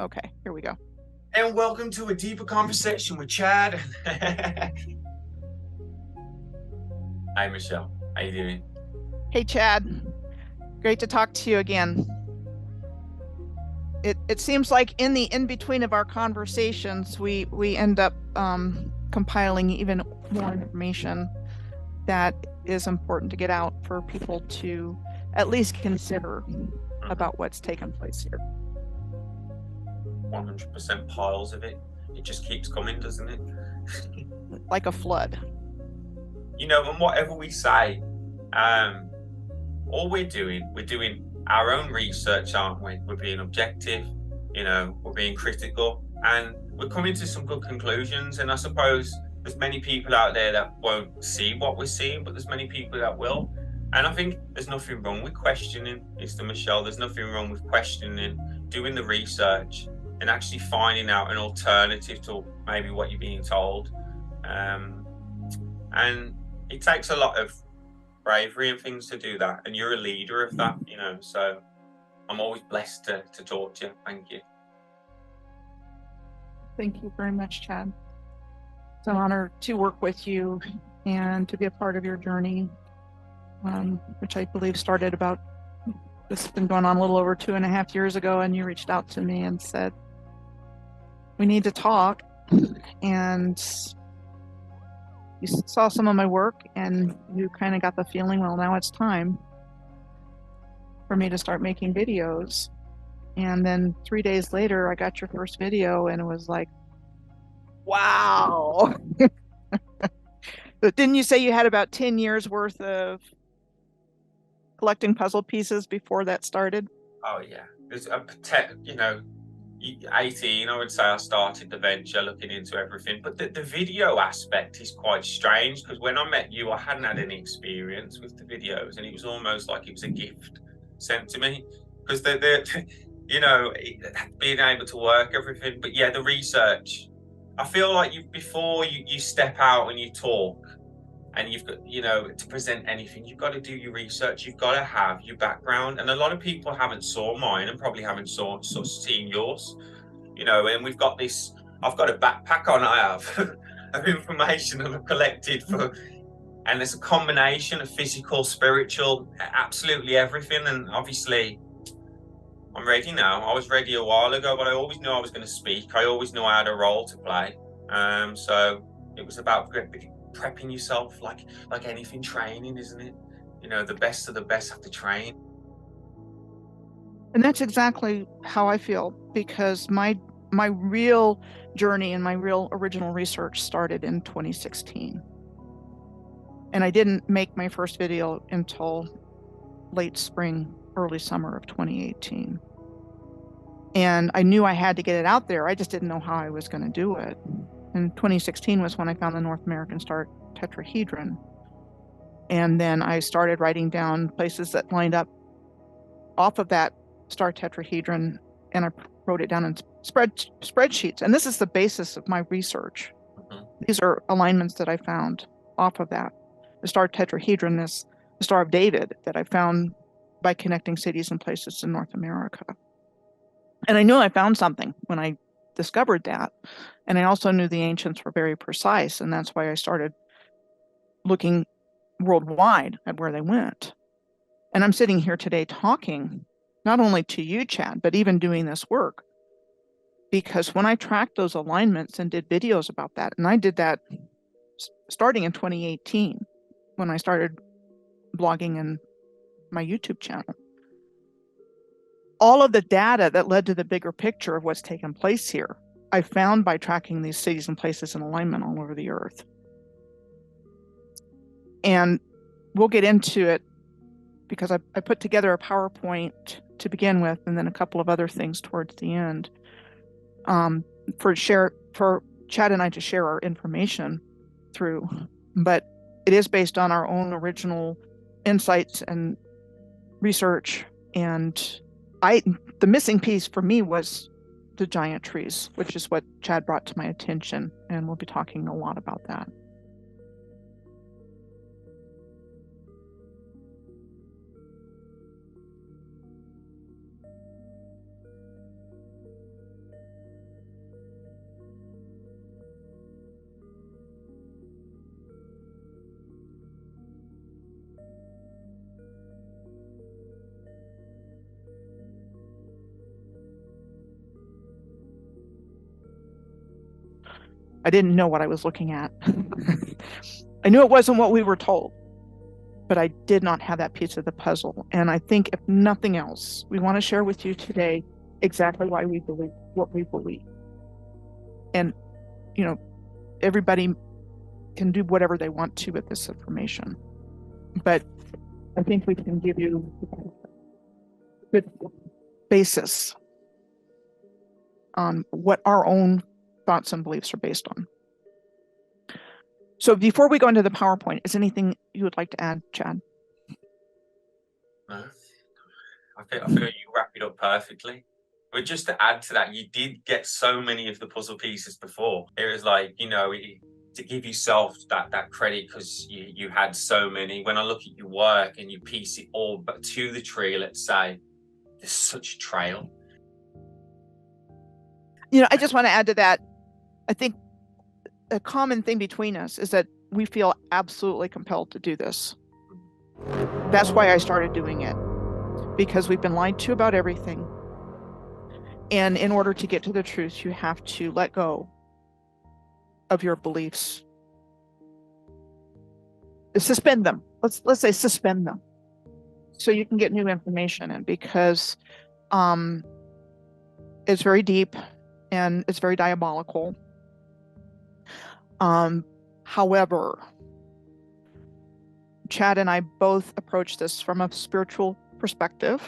Okay, here we go. And welcome to a deeper conversation with Chad. Hi, Michelle. How you doing? Hey, Chad. Great to talk to you again. It seems like in between of our conversations, we end up compiling even more information that is important to get out for people to at least consider about what's taken place here. 100% piles of it. It just keeps coming, doesn't it? Like a flood. You know, and whatever we say, all we're doing our own research, aren't we? We're being objective, we're being critical, and we're coming to some good conclusions. And I suppose there's many people out there that won't see what we're seeing, but there's many people that will. And I think there's nothing wrong with questioning, Mr. Michelle. There's nothing wrong with questioning, doing the research, and actually finding out an alternative to maybe what you're being told. And it takes a lot of bravery and things to do that, and you're a leader of that, so I'm always blessed to talk to you. Thank you. Thank you very much, Chad. It's an honor to work with you and to be a part of your journey, which I believe started this has been going on a little over 2.5 years ago, and you reached out to me and said, we need to talk. And you saw some of my work and you kind of got the feeling, well, now it's time for me to start making videos. And then 3 days later, I got your first video and it was like, wow. But didn't you say you had about 10 years worth of collecting puzzle pieces before that started? Oh yeah, there's 18, I would say I started the venture looking into everything. But the video aspect is quite strange, because when I met you, I hadn't had any experience with the videos, and it was almost like it was a gift sent to me, because being able to work everything. But yeah, the research, I feel like before you step out and you talk, and you've got, to present anything, you've got to do your research, you've got to have your background. And a lot of people haven't saw mine and probably haven't seen yours, and I've got a backpack on, I have of information that I've collected and it's a combination of physical, spiritual, absolutely everything. And obviously I'm ready now. I was ready a while ago, but I always knew I was going to speak. I always knew I had a role to play. So it was about prepping yourself, like anything, training, isn't it? The best of the best have to train. And that's exactly how I feel, because my real journey and my real original research started in 2016. And I didn't make my first video until late spring, early summer of 2018. And I knew I had to get it out there. I just didn't know how I was going to do it. And 2016 was when I found the North American star tetrahedron. And then I started writing down places that lined up off of that star tetrahedron, and I wrote it down in spreadsheets. And this is the basis of my research. These are alignments that I found off of that. The star tetrahedron is the Star of David that I found by connecting cities and places in North America. And I knew I found something when I discovered that. And I also knew the ancients were very precise, and that's why I started looking worldwide at where they went. And I'm sitting here today talking not only to you, Chad, but even doing this work, because when I tracked those alignments and did videos about that, and I did that starting in 2018 when I started blogging in my YouTube channel, all of the data that led to the bigger picture of what's taken place here, I found by tracking these cities and places in alignment all over the earth. And we'll get into it, because I put together a PowerPoint to begin with, and then a couple of other things towards the end, for Chad and I to share our information through. But it is based on our own original insights and research. And the missing piece for me was the giant trees, which is what Chad brought to my attention, and we'll be talking a lot about that. I didn't know what I was looking at. I knew it wasn't what we were told, but I did not have that piece of the puzzle. And I think, if nothing else, we want to share with you today exactly why we believe what we believe. And, you know, everybody can do whatever they want to with this information. But I think we can give you a good basis on what our own thoughts and beliefs are based on. So before we go into the PowerPoint, is anything you would like to add, Chad? No, I feel you wrap it up perfectly. But just to add to that, you did get so many of the puzzle pieces before. It was like, you know, to give yourself that credit, because you had so many. When I look at your work and you piece it all but to the tree, let's say, there's such a trail. You know, I just want to add to that. I think a common thing between us is that we feel absolutely compelled to do this. That's why I started doing it, because we've been lied to about everything. And in order to get to the truth, you have to let go of your beliefs. Suspend them. Let's say suspend them, so you can get new information in, because it's very deep and it's very diabolical. However, Chad and I both approach this from a spiritual perspective,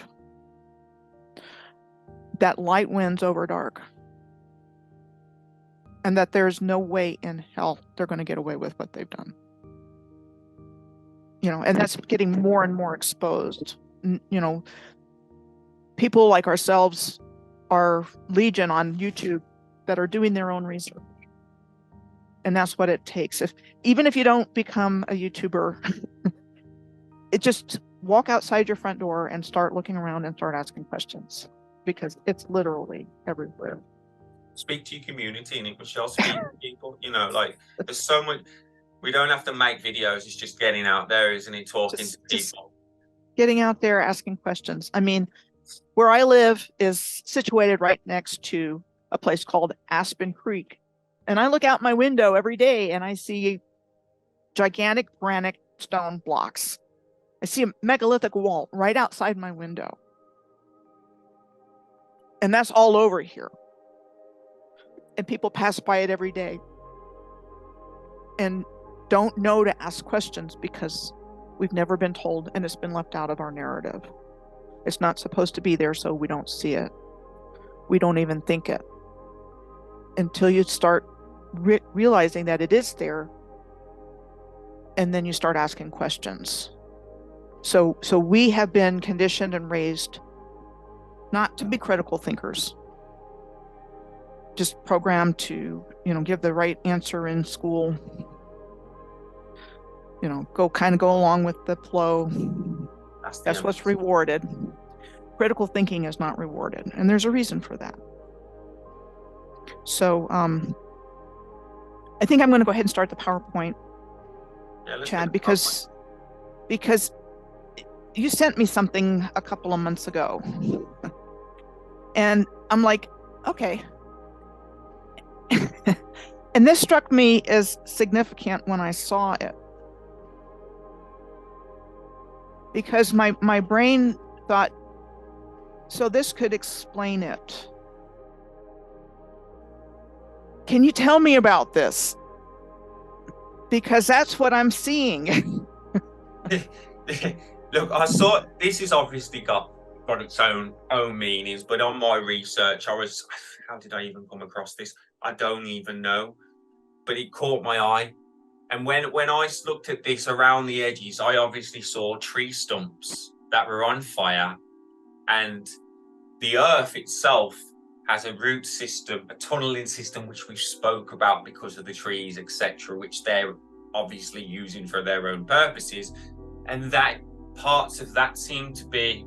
that light wins over dark, and that there's no way in hell they're going to get away with what they've done. You know, and that's getting more and more exposed. You know, people like ourselves are legion on YouTube that are doing their own research. And that's what it takes. Even if you don't become a YouTuber, it just walk outside your front door and start looking around and start asking questions, because it's literally everywhere. Speak to your community, and Michelle, speak to people. You know, like, there's so much. We don't have to make videos. It's just getting out there, isn't it? Talking to people. Getting out there, asking questions. I mean, where I live is situated right next to a place called Aspen Creek. And I look out my window every day and I see gigantic granite stone blocks. I see a megalithic wall right outside my window. And that's all over here. And people pass by it every day and don't know to ask questions, because we've never been told, and it's been left out of our narrative. It's not supposed to be there, so we don't see it. We don't even think it until you start realizing that it is there, and then you start asking questions. So we have been conditioned and raised not to be critical thinkers, just programmed to, you know, give the right answer in school, you know, go along with the flow. That's what's rewarded. Critical thinking is not rewarded, and there's a reason for that. So I think I'm going to go ahead and start the PowerPoint, Chad, because you sent me something a couple of months ago, and I'm like, okay. And this struck me as significant when I saw it, because my brain thought, so this could explain it. Can you tell me about this? Because that's what I'm seeing. Look, I saw this is obviously got its own meanings, but on my research, how did I even come across this? I don't even know, but it caught my eye. And when I looked at this around the edges, I obviously saw tree stumps that were on fire, and the earth itself has a root system, a tunneling system, which we spoke about because of the trees, etc., which they're obviously using for their own purposes. And that parts of that seem to be,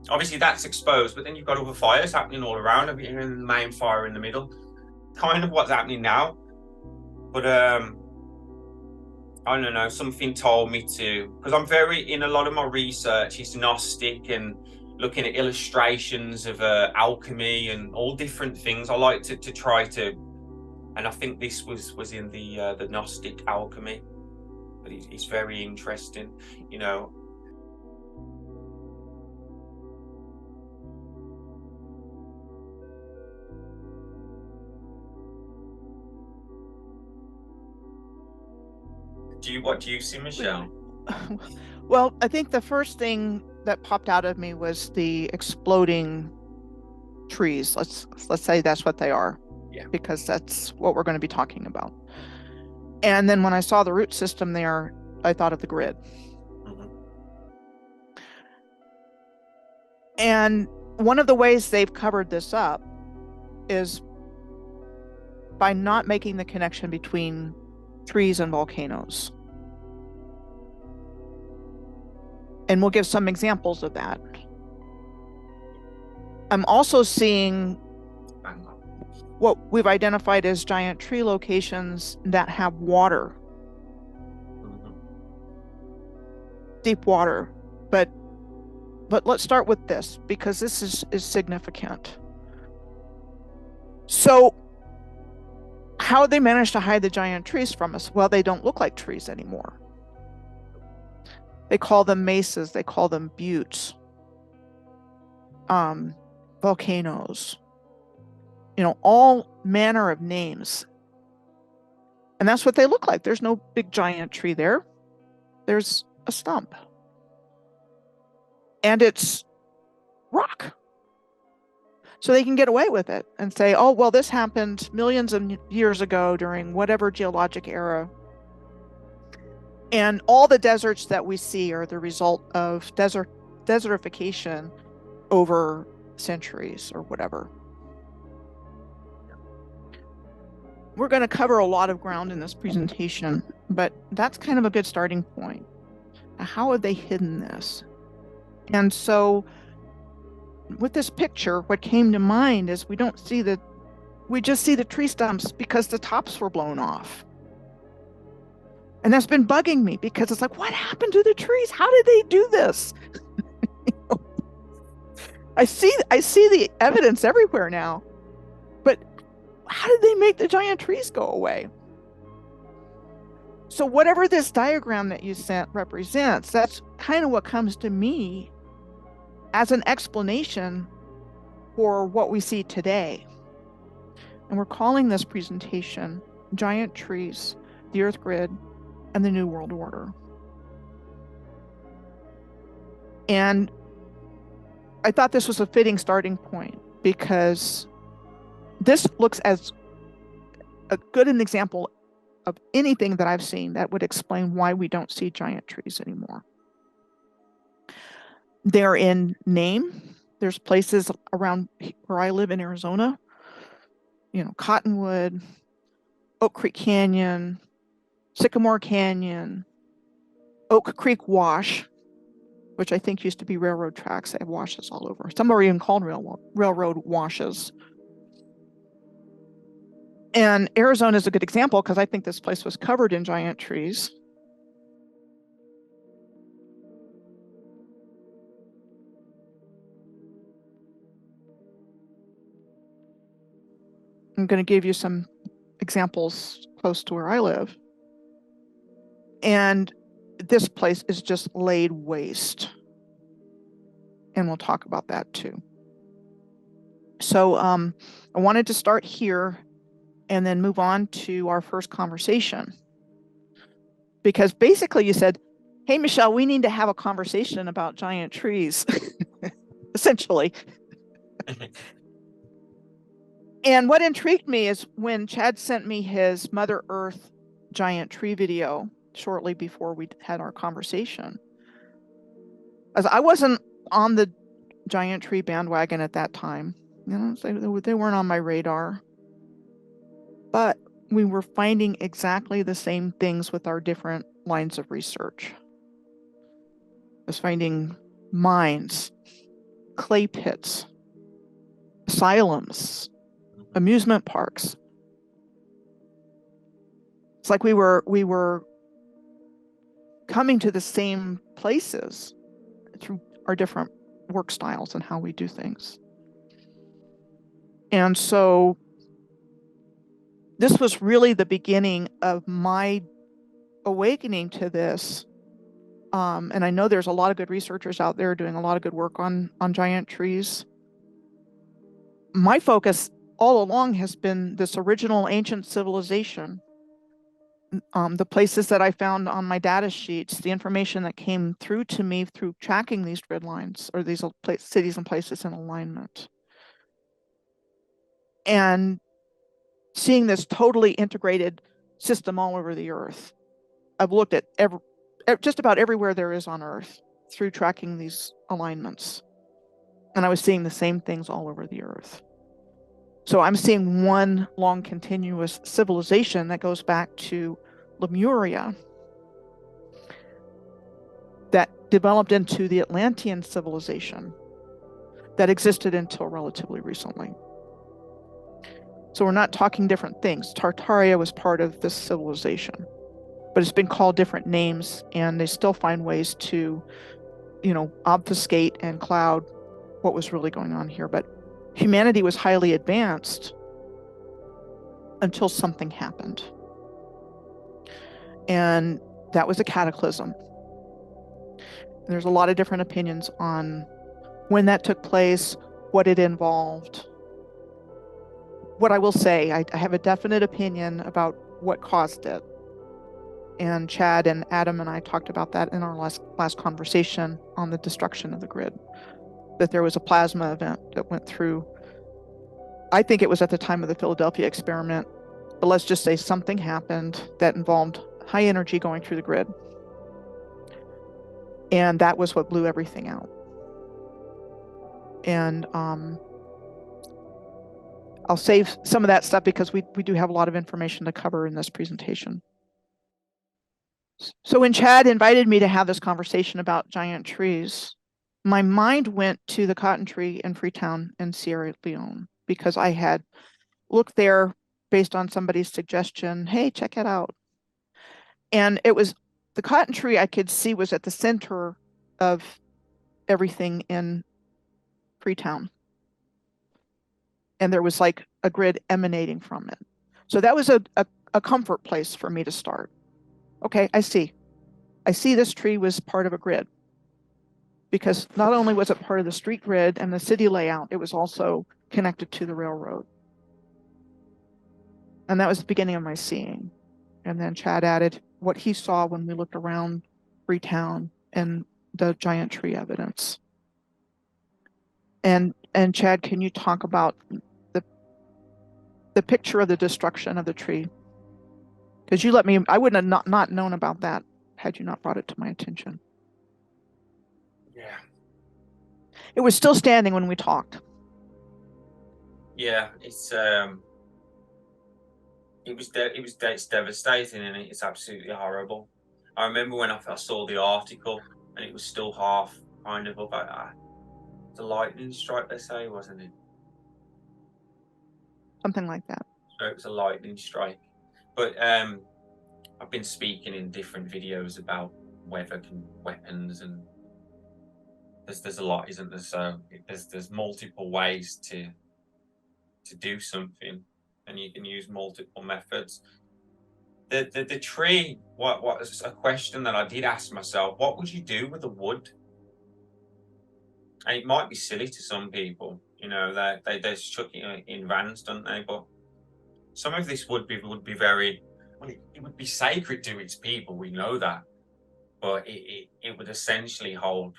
obviously that's exposed, but then you've got other fires happening all around, and the main fire in the middle, kind of what's happening now. But I don't know, something told me to, because I'm in a lot of my research is Gnostic and looking at illustrations of alchemy and all different things. I like to try to And I think this was in the Gnostic alchemy, but it's very interesting, you know. What do you see, Michelle? Well, I think the first thing that popped out of me was the exploding trees. Let's say that's what they are. Yeah. Because that's what we're going to be talking about. And then when I saw the root system there, I thought of the grid. Mm-hmm. And one of the ways they've covered this up is by not making the connection between trees and volcanoes. And we'll give some examples of that. I'm also seeing what we've identified as giant tree locations that have water, deep water. But let's start with this, because this is significant. So how they managed to hide the giant trees from us? Well, they don't look like trees anymore. They call them mesas, they call them buttes, volcanoes, you know, all manner of names. And that's what they look like. There's no big giant tree there. There's a stump. And it's rock. So they can get away with it and say, oh, well, this happened millions of years ago during whatever geologic era. And all the deserts that we see are the result of desertification over centuries or whatever. We're going to cover a lot of ground in this presentation, but that's kind of a good starting point. How have they hidden this? And so with this picture, what came to mind is we just see the tree stumps because the tops were blown off. And that's been bugging me, because it's like, what happened to the trees? How did they do this? I see the evidence everywhere now, but how did they make the giant trees go away? So whatever this diagram that you sent represents, that's kind of what comes to me as an explanation for what we see today. And we're calling this presentation Giant Trees, the Earth Grid, and the New World Order. And I thought this was a fitting starting point, because this looks as a good an example of anything that I've seen that would explain why we don't see giant trees anymore. They're in name. There's places around where I live in Arizona, you know, Cottonwood, Oak Creek Canyon, Sycamore Canyon, Oak Creek Wash, which I think used to be railroad tracks. They have washes all over. Some are even called railroad washes. And Arizona is a good example, because I think this place was covered in giant trees. I'm going to give you some examples close to where I live. And this place is just laid waste. And we'll talk about that too. So I wanted to start here and then move on to our first conversation. Because basically you said, hey, Michelle, we need to have a conversation about giant trees, essentially. And what intrigued me is when Chad sent me his Mother Earth giant tree video shortly before we had our conversation. As I wasn't on the giant tree bandwagon at that time, you know, they weren't on my radar. But we were finding exactly the same things with our different lines of research. I was finding mines, clay pits, asylums, amusement parks. It's like we were coming to the same places through our different work styles and how we do things. And so this was really the beginning of my awakening to this. And I know there's a lot of good researchers out there doing a lot of good work on giant trees. My focus all along has been this original ancient civilization. The places that I found on my data sheets, the information that came through to me through tracking these grid lines or these cities and places in alignment. And seeing this totally integrated system all over the earth. I've looked at just about everywhere there is on Earth through tracking these alignments. And I was seeing the same things all over the Earth. So I'm seeing one long continuous civilization that goes back to Lemuria that developed into the Atlantean civilization that existed until relatively recently. So we're not talking different things. Tartaria was part of this civilization, but it's been called different names, and they still find ways to, obfuscate and cloud what was really going on here. But humanity was highly advanced until something happened. And that was a cataclysm. And there's a lot of different opinions on when that took place, what it involved. What I will say, I have a definite opinion about what caused it. And Chad and Adam and I talked about that in our last conversation on the destruction of the grid, that there was a plasma event that went through. I think it was at the time of the Philadelphia experiment, but let's just say something happened that involved high energy going through the grid. And that was what blew everything out. And I'll save some of that stuff because we do have a lot of information to cover in this presentation. So when Chad invited me to have this conversation about giant trees, my mind went to the cotton tree in Freetown in Sierra Leone, because I had looked there based on somebody's suggestion. Hey, check it out. And it was the cotton tree I could see was at the center of everything in Freetown. And there was like a grid emanating from it. So that was a comfort place for me to start. Okay, I see this tree was part of a grid, because not only was it part of the street grid and the city layout, it was also connected to the railroad. And that was the beginning of my seeing. And then Chad added what he saw when we looked around Freetown and the giant tree evidence. And Chad, can you talk about the picture of the destruction of the tree? Because you let me, I wouldn't have not known about that had you not brought it to my attention. Yeah. It was still standing when we talked. Yeah, it's devastating, and it's absolutely horrible. I remember when I saw the article and it was still half kind of about the lightning strike, they say, wasn't it? Something like that. So it was a lightning strike. But I've been speaking in different videos about weather and weapons, and there's a lot, isn't there? So there's multiple ways to do something, and you can use multiple methods. The tree, what was a question that I did ask myself: what would you do with the wood? And it might be silly to some people, they just chuck it in vans, don't they? But some of this would be very, well, it would be sacred to its people. We know that, but it would essentially hold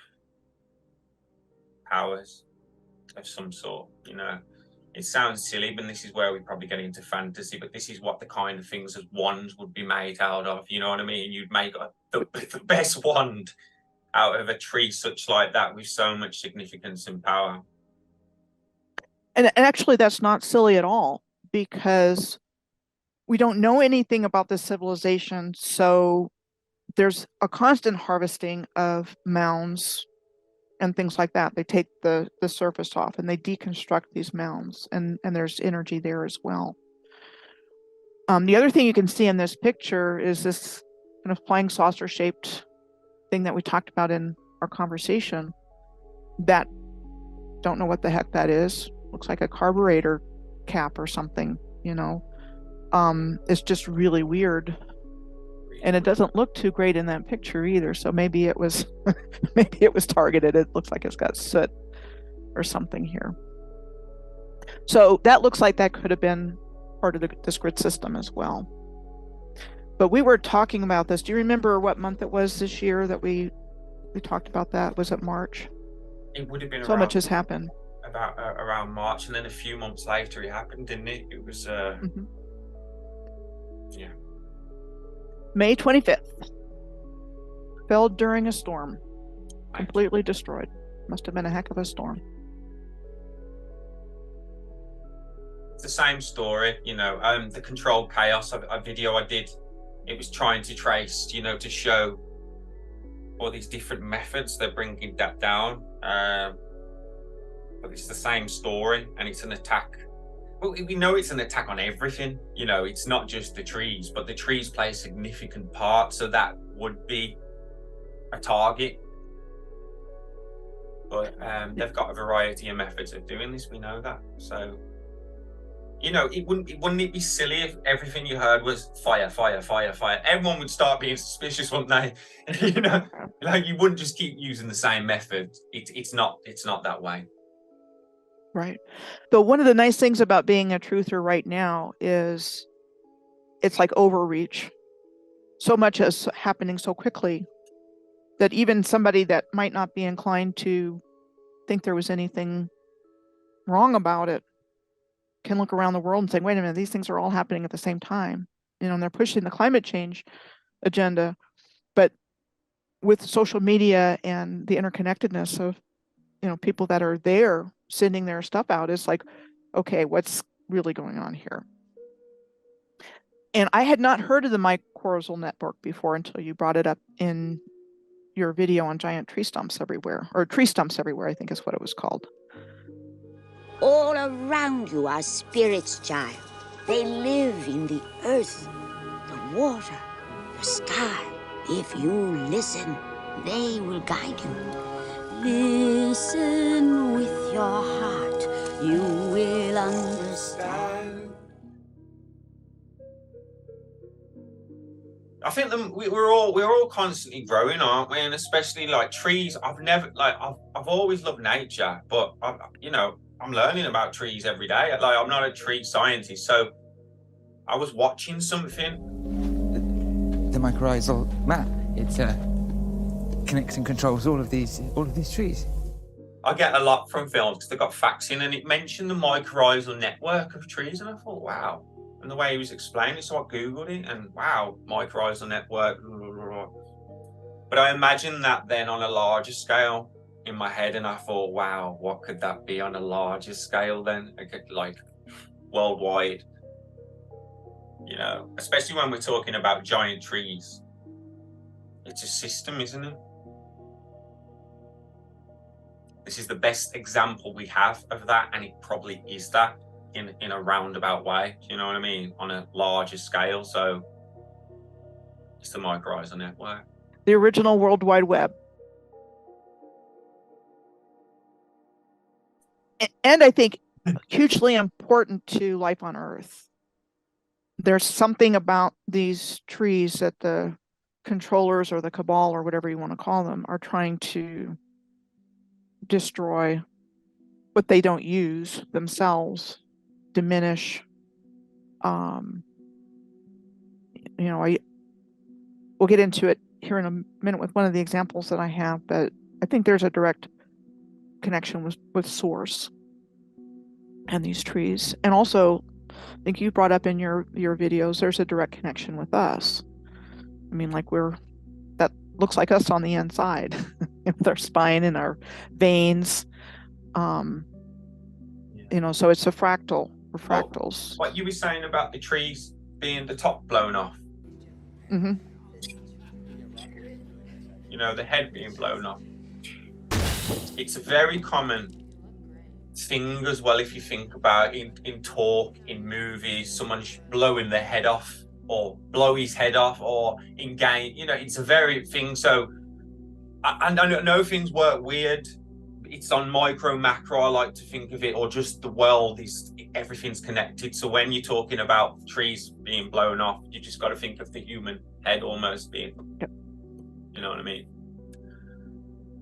powers of some sort. It sounds silly, but this is where we probably get into fantasy. But this is what the kind of things as wands would be made out of. You know what I mean? You'd make the best wand out of a tree such like that, with so much significance and power. And actually, that's not silly at all, because we don't know anything about this civilization. So there's a constant harvesting of mounds and things like that. They take the surface off and they deconstruct these mounds, and there's energy there as well. The other thing you can see in this picture is this kind of flying saucer shaped thing that we talked about in our conversation. That, don't know what the heck that is. Looks like a carburetor cap or something, is just really weird. And it doesn't look too great in that picture either. So maybe it was maybe it was targeted. It looks like it's got soot or something here. So that looks like that could have been part of this grid system as well. But we were talking about this. Do you remember what month it was this year that we talked about that? Was it March? It would have been so much has happened. About around March, and then a few months later it happened, didn't it? It was yeah. May 25th. Fell during a storm. Completely destroyed. Must have been a heck of a storm. It's the same story, you know. The controlled chaos, a video I did, it was trying to trace, you know, to show all these different methods they're bringing that down. But it's the same story, and it's an attack. Well, we know it's an attack on everything, you know. It's not just the trees, but the trees play a significant part, so that would be a target. But they've got a variety of methods of doing this, we know that. So, you know, wouldn't it be silly if everything you heard was fire, fire, fire, fire? Everyone would start being suspicious, wouldn't they? You know, like, you wouldn't just keep using the same method. It's not that way. Right. But one of the nice things about being a truther right now is it's like overreach. So much is happening so quickly that even somebody that might not be inclined to think there was anything wrong about it can look around the world and say, wait a minute, these things are all happening at the same time. You know, and they're pushing the climate change agenda. But with social media and the interconnectedness of, you know, people that are there sending their stuff out, is like, okay, what's really going on here? And I had not heard of the mycorrhizal network before until you brought it up in your video on giant tree stumps everywhere, or tree stumps everywhere, I think is what it was called. All around you are spirits, child. They live in the earth, the water, the sky. If you listen, they will guide you. Listen with your heart, you will understand. I think we're all constantly growing, aren't we? And especially like trees. I've always loved nature, but you know, I'm learning about trees every day. Like, I'm not a tree scientist, so I was watching something. The mycorrhizal map. It's connects and controls all of these trees. I get a lot from films because they've got facts in, and it mentioned the mycorrhizal network of trees, and I thought, wow. And the way he was explaining it, so I googled it, and wow, mycorrhizal network. Blah, blah, blah. But I imagined that then on a larger scale in my head, and I thought, wow, what could that be on a larger scale then? Like worldwide, you know, especially when we're talking about giant trees. It's a system, isn't it? This is the best example we have of that, and it probably is that in a roundabout way. Do you know what I mean? On a larger scale. So it's the mycorrhizal network. The original World Wide Web. And I think hugely important to life on Earth. There's something about these trees that the controllers or the cabal or whatever you want to call them are trying to destroy, what they don't use themselves, diminish. You know, we'll get into it here in a minute with one of the examples that I have, but I think there's a direct connection with source and these trees. And also, I think you brought up in your videos, there's a direct connection with us. I mean, like, that looks like us on the inside with our spine and our veins. You know, so it's a fractal. We're fractals. What you were saying about the trees being the top blown off. Mm-hmm. You know, the head being blown off. It's a very common thing as well, if you think about in talk, in movies, someone's blowing their head off or blow his head off, or in game, you know, it's a very thing. So I know things work weird it's on micro, macro, I like to think of it, or just the world everything's connected. So when you're talking about trees being blown off, you just got to think of the human head almost being, Yep. You know what I mean?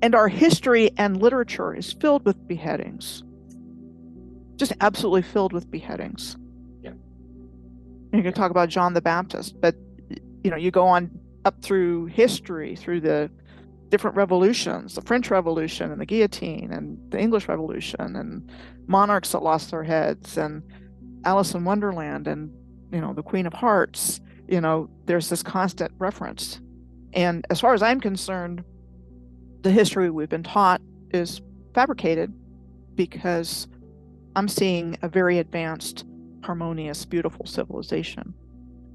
And our history and literature is filled with beheadings. Just absolutely filled with beheadings. Yeah. You can talk about John the Baptist, but you go on up through history, through the different revolutions, the French Revolution and the guillotine and the English Revolution and monarchs that lost their heads and Alice in Wonderland and, the Queen of Hearts. There's this constant reference. And as far as I'm concerned, the history we've been taught is fabricated, because I'm seeing a very advanced, harmonious, beautiful civilization.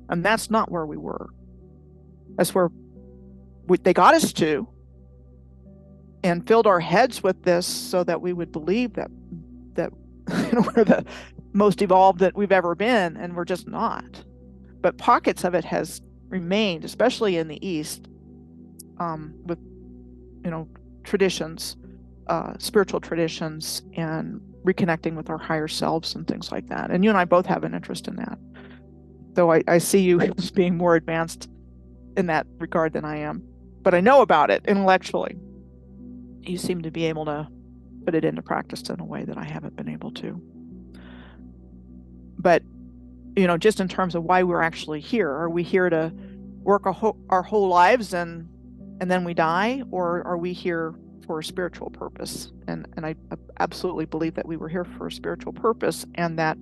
And that's not where we were. That's where they got us to, and filled our heads with this so that we would believe that we're the most evolved that we've ever been, and we're just not. But pockets of it has remained, especially in the East, with traditions, spiritual traditions, and reconnecting with our higher selves and things like that. And you and I both have an interest in that, though I see you as being more advanced in that regard than I am. But I know about it intellectually. You seem to be able to put it into practice in a way that I haven't been able to. But, just in terms of why we're actually here, are we here to work our whole lives and then we die, or are we here for a spiritual purpose? And I absolutely believe that we were here for a spiritual purpose, and that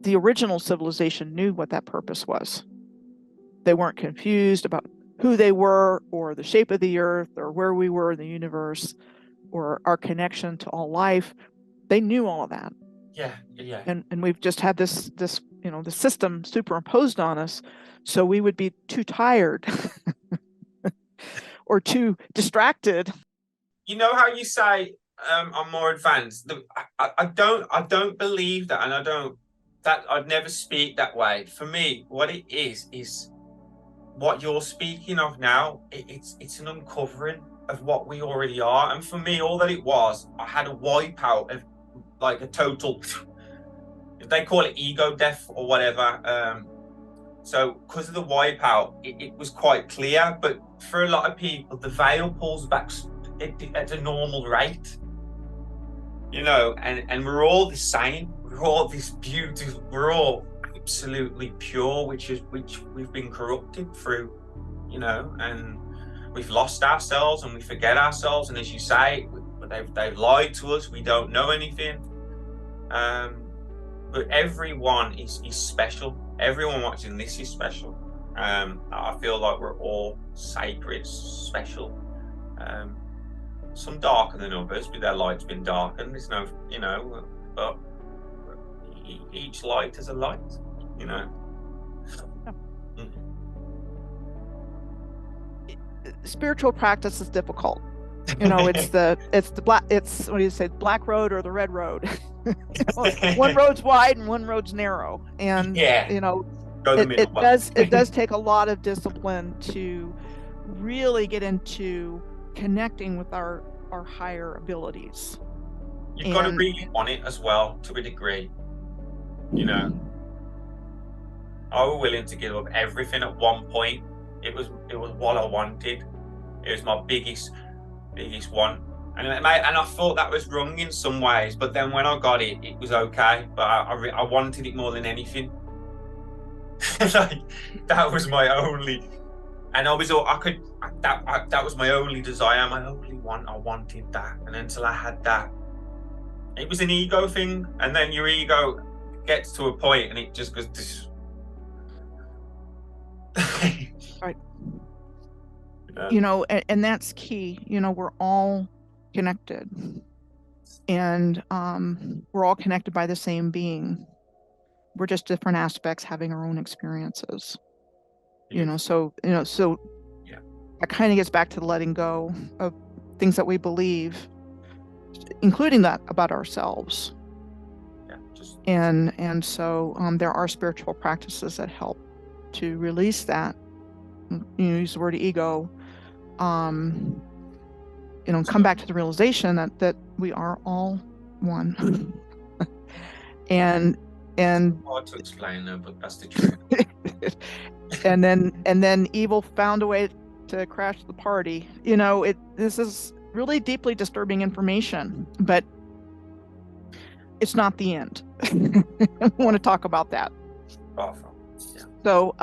the original civilization knew what that purpose was. They weren't confused about who they were, or the shape of the earth, or where we were in the universe, or our connection to all life. They knew all of that. Yeah. And we've just had this the system superimposed on us, so we would be too tired or too distracted. You know how you say I'm more advanced? I don't believe that, and I'd never speak that way. For me, what it is what you're speaking of now. It's an uncovering of what we already are. And for me, all that it was, I had a wipeout of like a total, they call it ego death or whatever. So because of the wipeout, it was quite clear. But for a lot of people, the veil pulls back at a normal rate. And we're all the same. We're all this beautiful. We're all absolutely pure, which we've been corrupted through, and we've lost ourselves and we forget ourselves. And as you say, they've lied to us. We don't know anything. But everyone is special. Everyone watching this is special. I feel like we're all sacred, special. Some darker than others, with their light's been darkened. There's no, but each light is a light, Spiritual practice is difficult. It's what do you say, black road or the red road? One road's wide and one road's narrow, and it does take a lot of discipline to really get into connecting with our higher abilities. You've got to really want it as well, to a degree. I was willing to give up everything at one point. It was what I wanted. It was my biggest one, and I thought that was wrong in some ways. But then when I got it, it was okay. But I wanted it more than anything. That was my only. And that was my only desire, my only want. I wanted that, and until I had that, it was an ego thing. And then your ego gets to a point, and it just goes. Right. And that's key. We're all connected, and we're all connected by the same being. We're just different aspects having our own experiences. So yeah, that kind of gets back to the letting go of things that we believe, including that about ourselves. And so there are spiritual practices that help to release that. Use the word ego. Come back to the realization that we are all one. and hard to explain though, but that's the truth. and then evil found a way to crash the party. You know, this is really deeply disturbing information, but it's not the end. I want to talk about that. Awesome. Yeah. So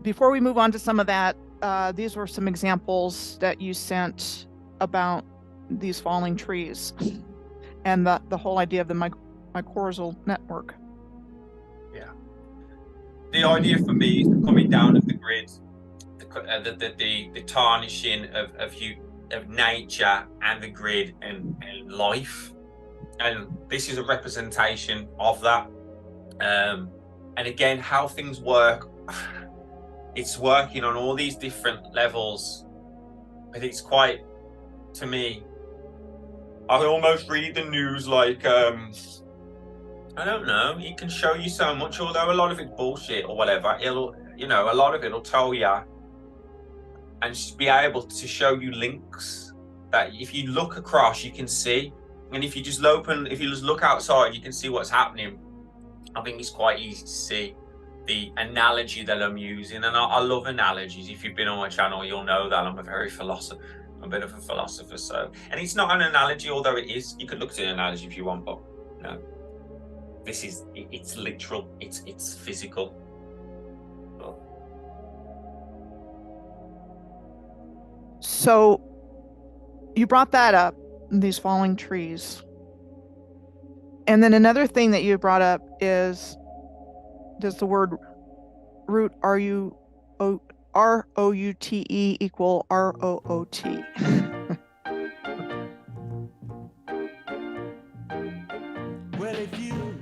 before we move on to some of that, these were some examples that you sent about these falling trees and the whole idea of the mycorrhizal network. Yeah. The idea for me is the coming down of the grid, the tarnishing of nature and the grid and life, and this is a representation of that. And again, how things work. It's working on all these different levels, but it's quite, to me, I almost read the news like, I don't know, it can show you so much, although a lot of it's bullshit or whatever, it'll, you know, a lot of it'll tell you and just be able to show you links that if you look across, you can see. And if you just look outside, you can see what's happening. I think it's quite easy to see the analogy that I'm using, and I love analogies. If you've been on my channel, you'll know that I'm a bit of a philosopher. So, and it's not an analogy, although it is. You could look at an analogy if you want, but no, it's literal. It's physical. So you brought that up, these falling trees, and then another thing that you brought up is, does the word root R-O-U-T-E equal R-O-O-T? Well, if you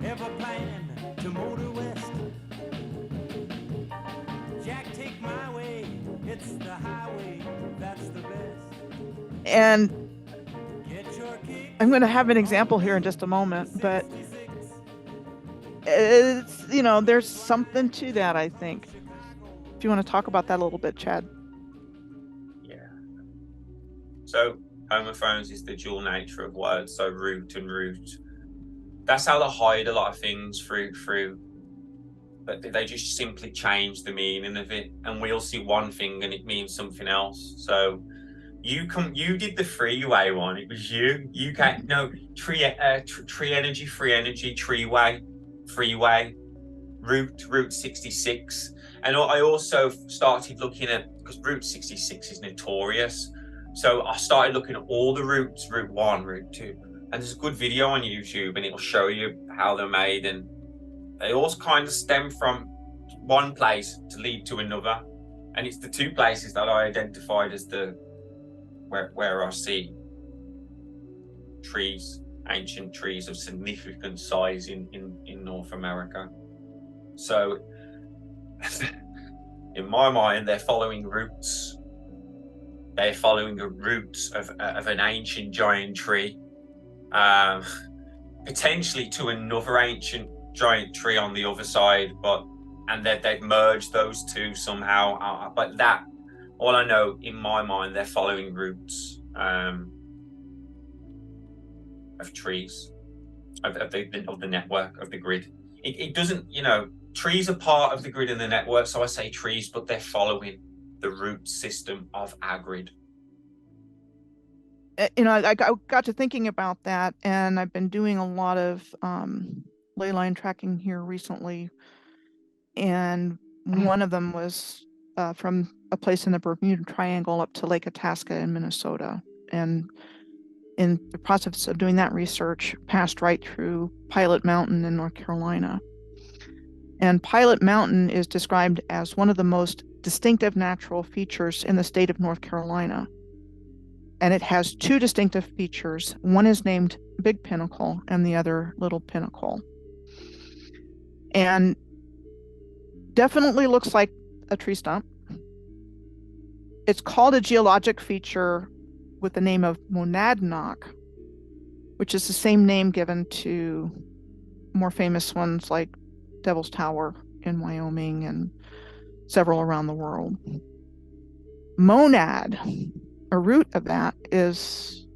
ever plan to motor west, Jack, take my way, it's the highway, that's the best. And I'm going to have an example here in just a moment, but it's, you know, there's something to that, I think. If you want to talk about that a little bit, Chad. Yeah. So homophones is the dual nature of words, so root and root. That's how they hide a lot of things through, but they just simply change the meaning of it, and we'll see one thing and it means something else. So you did the freeway one. It was you. You can't, no, tree energy, free energy, freeway, route 66. And I also started looking at, because Route 66 is notorious, so I started looking at all the routes, Route 1, Route 2, and there's a good video on YouTube and it'll show you how they're made, and they all kind of stem from one place to lead to another, and it's the two places that I identified as the where I see trees, ancient trees of significant size in North America. So in my mind, they're following roots. They're following the roots of an ancient giant tree, potentially to another ancient giant tree on the other side, and they've merged those two somehow. But that, all I know, in my mind, they're following roots of trees, of the network, of the grid. It doesn't, you know, trees are part of the grid and the network, so I say trees, but they're following the root system of our grid. You know, I got to thinking about that, and I've been doing a lot of ley line tracking here recently, and one of them was from a place in the Bermuda Triangle up to Lake Itasca in Minnesota, and in the process of doing that research, passed right through Pilot Mountain in North Carolina. And Pilot Mountain is described as one of the most distinctive natural features in the state of North Carolina. And it has two distinctive features. One is named Big Pinnacle and the other Little Pinnacle. And definitely looks like a tree stump. It's called a geologic feature with the name of monadnock, which is the same name given to more famous ones like Devil's Tower in Wyoming and several around the world. Monad, a root of that, is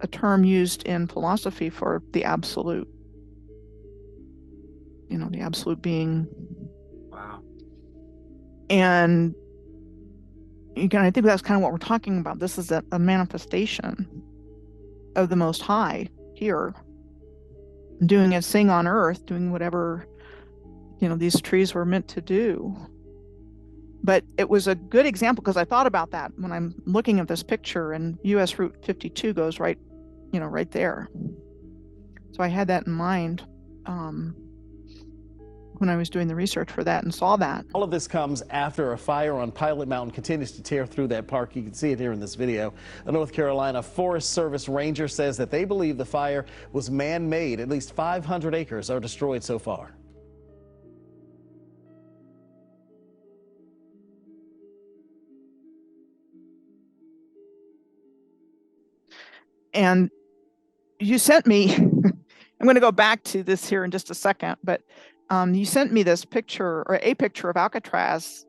a term used in philosophy for the absolute. The absolute being. Wow. And again, I think that's kind of what we're talking about. This is a manifestation of the Most High here, doing its thing on earth, doing whatever, these trees were meant to do. But it was a good example, because I thought about that when I'm looking at this picture, and US Route 52 goes right, right there. So I had that in mind when I was doing the research for that and saw that. All of this comes after a fire on Pilot Mountain continues to tear through that park. You can see it here in this video. A North Carolina Forest Service ranger says that they believe the fire was man-made. At least 500 acres are destroyed so far. And you sent me, I'm going to go back to this here in just a second, but you sent me this picture, or a picture of Alcatraz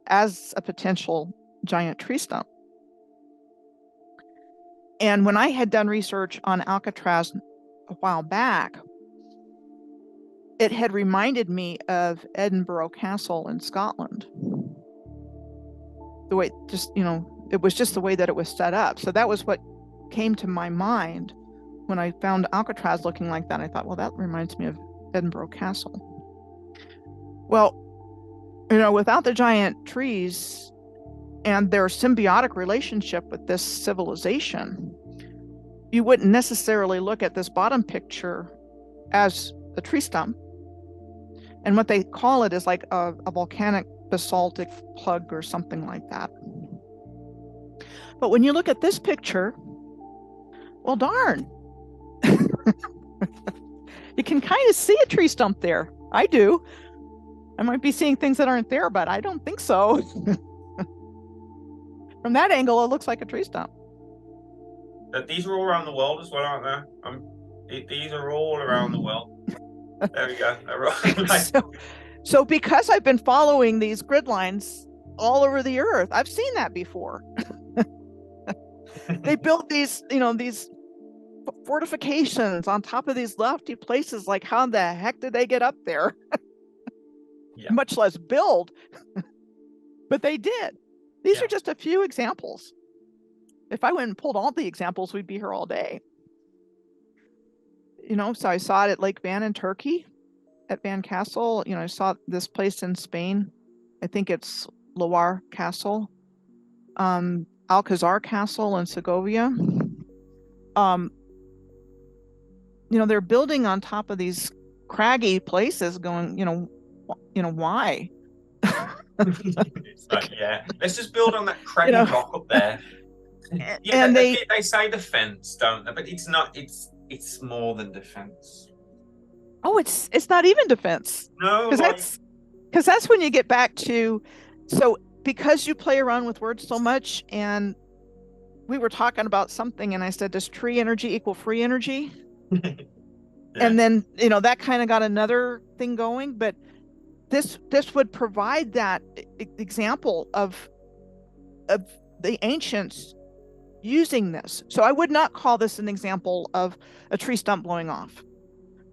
as a potential giant tree stump. And when I had done research on Alcatraz a while back, it had reminded me of Edinburgh Castle in Scotland. The way, it was just the way that it was set up. So that was what came to my mind when I found Alcatraz looking like that. I thought, well, that reminds me of Edinburgh Castle. Well, without the giant trees and their symbiotic relationship with this civilization, you wouldn't necessarily look at this bottom picture as a tree stump. And what they call it is like a volcanic basaltic plug or something like that. But when you look at this picture, well, darn. You can kind of see a tree stump there. I do. I might be seeing things that aren't there, but I don't think so. From that angle, it looks like a tree stump. These are all around the world as well, aren't they? These are all around the world. There we go. So because I've been following these grid lines all over the earth, I've seen that before. They built these, these fortifications on top of these lofty places. Like, how the heck did they get up there? Yeah. Much less build. But they did. These are just a few examples. If I went and pulled all the examples, we'd be here all day. So I saw it at Lake Van in Turkey, at Van Castle. I saw this place in Spain. I think it's Loire Castle. Alcazar Castle in Segovia. They're building on top of these craggy places, going, why? It's like, let's just build on that craggy rock up there. And they say defense, don't they? But it's not. It's more than defense. Oh, it's not even defense. No, because that's when you get back to, so because you play around with words so much, and we were talking about something, and I said, does tree energy equal free energy? And then that kind of got another thing going. But this would provide that example of the ancients using this. So I would not call this an example of a tree stump blowing off.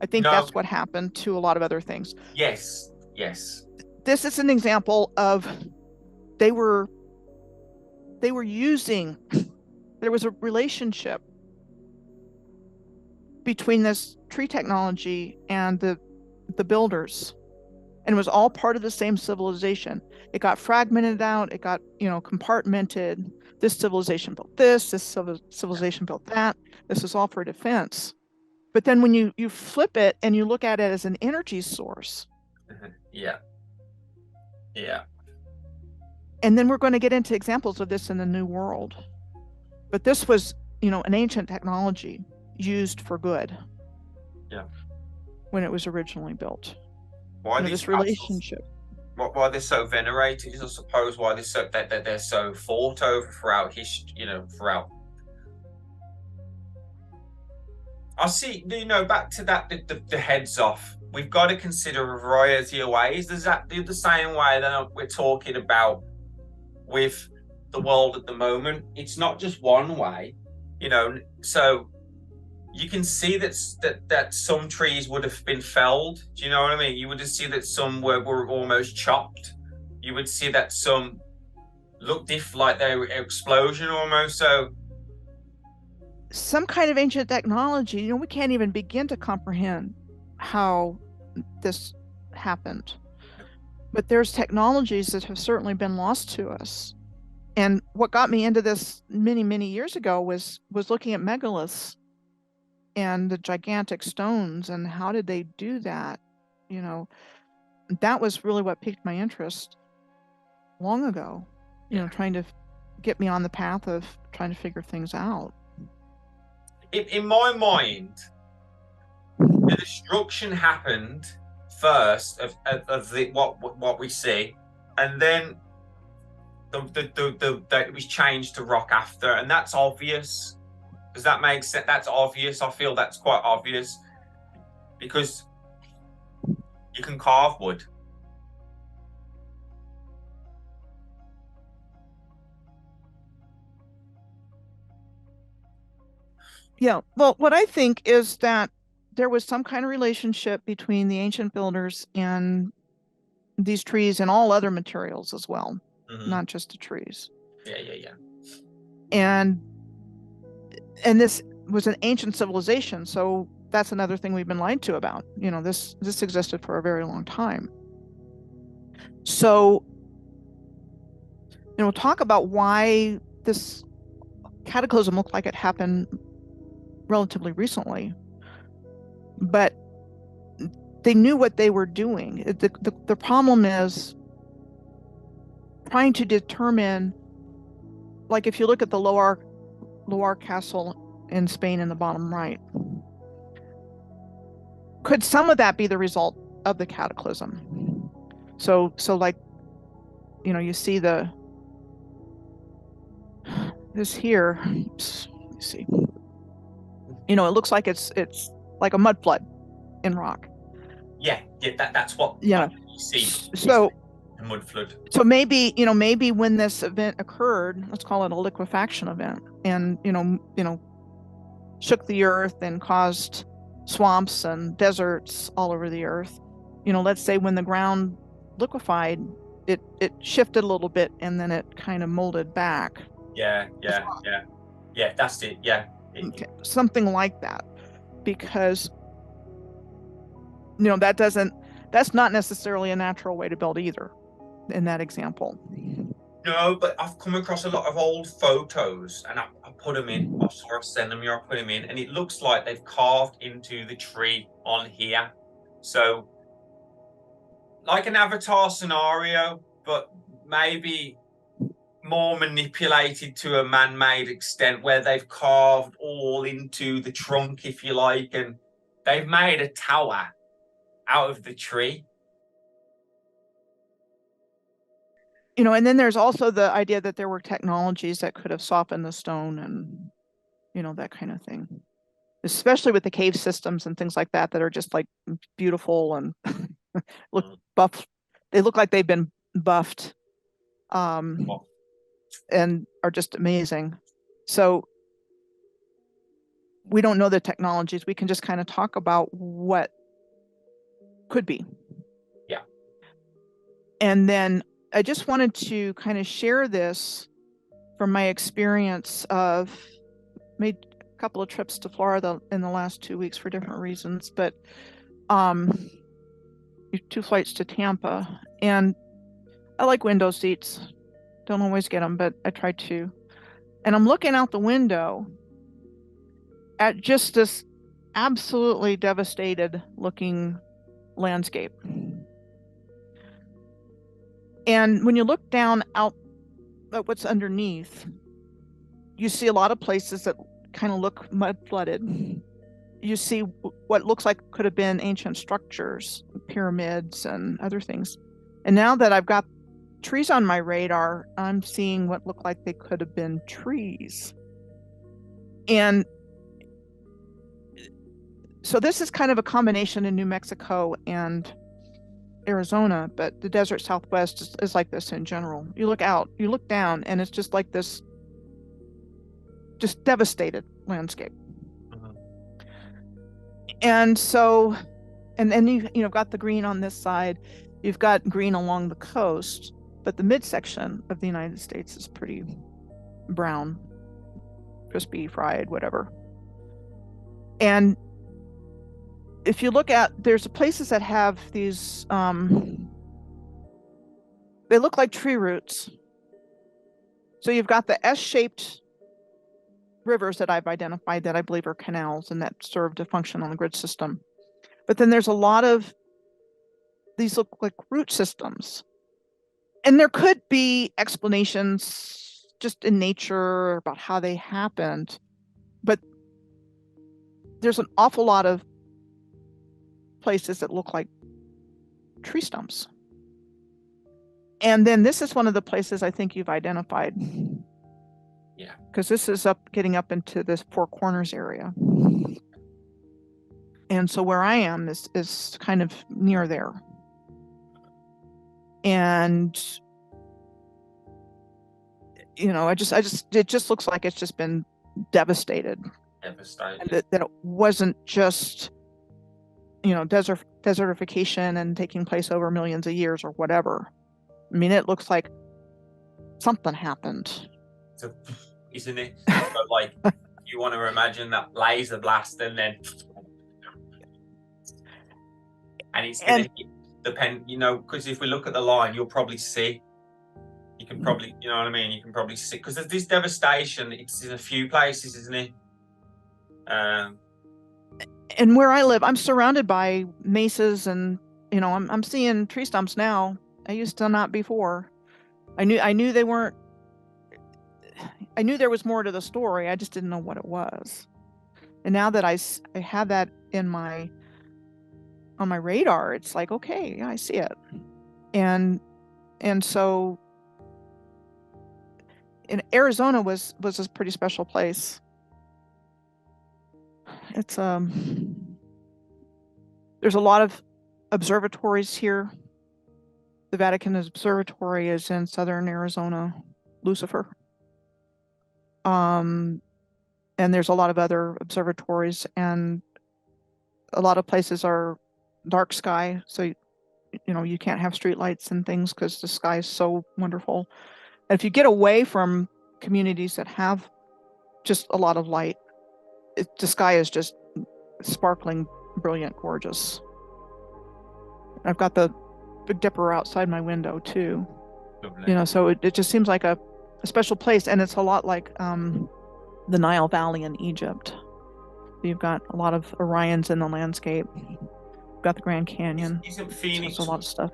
I think that's what happened to a lot of other things. Yes. This is an example of they were using, there was a relationship between this tree technology and the builders. And it was all part of the same civilization. It got fragmented out. It got, compartmented. This civilization built this civilization built that. This is all for defense. But then when you flip it and you look at it as an energy source. Yeah. And then we're going to get into examples of this in the New World. But this was, an ancient technology used for good. Yeah. When it was originally built. Why this relationship? Why they're so venerated is, I suppose, why they're so fought over throughout history. Throughout. I see. Back to that, the heads off. We've got to consider a variety of ways. Does that do the same way that we're talking about with the world at the moment? It's not just one way. So you can see that some trees would have been felled. Do you know what I mean? You would see that some were almost chopped. You would see that some looked like they were explosion almost. So some kind of ancient technology, you know, we can't even begin to comprehend how this happened. But there's technologies that have certainly been lost to us. And what got me into this many, many years ago was looking at megaliths and the gigantic stones and how did they do that? You know, that was really what piqued my interest long ago, you know, trying to get me on the path of trying to figure things out. In my mind, the destruction happened first of the what we see, and then it was changed to rock after, and that's obvious. Does that make sense? That's obvious. I feel that's quite obvious because you can carve wood. Yeah, well, what I think is that there was some kind of relationship between the ancient builders and these trees and all other materials as well, not just the trees. Yeah. And this was an ancient civilization, so that's another thing we've been lied to about. You know, this existed for a very long time. So, you know, talk about why this cataclysm looked like it happened relatively recently, but they knew what they were doing. The problem is trying to determine, like if you look at the Loire Castle in Spain in the bottom right, could some of that be the result of the cataclysm? So like, you know, you see this here, oops, let me see. You know, it looks like it's like a mud flood in rock. Yeah, that's what you see. So a mud flood. So maybe, you know, maybe when this event occurred, let's call it a liquefaction event, and you know, shook the earth and caused swamps and deserts all over the earth. You know, let's say when the ground liquefied, it shifted a little bit and then it kind of molded back. Yeah, that's it. Yeah. Okay, something like that, because you know that's not necessarily a natural way to build either in that example. No, but I've come across a lot of old photos and I put them in. I send them here, I put them in, and it looks like they've carved into the tree on here. So like an Avatar scenario, but maybe more manipulated to a man-made extent, where they've carved all into the trunk, if you like, and they've made a tower out of the tree. You know, and then there's also the idea that there were technologies that could have softened the stone and, you know, that kind of thing, especially with the cave systems and things like that are just like beautiful and look buff. They look like they've been buffed. And are just amazing. So we don't know the technologies. We can just kind of talk about what could be. Yeah. And then I just wanted to kind of share this from my experience of made a couple of trips to Florida in the last 2 weeks for different reasons, but 2 flights to Tampa, and I like window seats. Don't always get them, but I try to. And I'm looking out the window at just this absolutely devastated looking landscape. And when you look down out at what's underneath, you see a lot of places that kind of look mud flooded. You see what looks like could have been ancient structures, pyramids and other things. And now that I've got trees on my radar, I'm seeing what look like they could have been trees. And so this is kind of a combination in New Mexico and Arizona, but the desert Southwest is like this in general. You look out, you look down, and it's just like this just devastated landscape. And so, and then you've got the green on this side, you've got green along the coast, but the midsection of the United States is pretty brown, crispy, fried, whatever. And if you look at, there's places that have these, they look like tree roots. So you've got the S-shaped rivers that I've identified that I believe are canals and that serve to function on the grid system. But then there's a lot of, these look like root systems. And there could be explanations just in nature about how they happened. But there's an awful lot of places that look like tree stumps. And then this is one of the places I think you've identified. Yeah. Because this is getting up into this Four Corners area. And so where I am is kind of near there. And it just looks like it's just been devastated. Devastated. That it wasn't just, desertification and taking place over millions of years or whatever. I mean, it looks like something happened. So, isn't it? But like, you want to imagine that laser blast and then, and it's going to depend, because if we look at the line, you'll probably see. You can probably, you know what I mean? You can probably see, because there's this devastation. It's in a few places, isn't it? And where I live, I'm surrounded by mesas, and I'm seeing tree stumps now. I used to not before. I knew they weren't. I knew there was more to the story. I just didn't know what it was. And now that I have that on my radar, it's like, okay, yeah, I see it. And so in Arizona was a pretty special place. It's there's a lot of observatories here. The Vatican Observatory is in southern Arizona, Lucifer. And there's a lot of other observatories, and a lot of places are dark sky, so you can't have street lights and things because the sky is so wonderful. And if you get away from communities that have just a lot of light, the sky is just sparkling, brilliant, gorgeous. I've got the Big Dipper outside my window too. Lovely. So it just seems like a special place, and it's a lot like the Nile Valley in Egypt. You've got a lot of Orions in the landscape. You've got the Grand Canyon. Isn't Phoenix a lot of stuff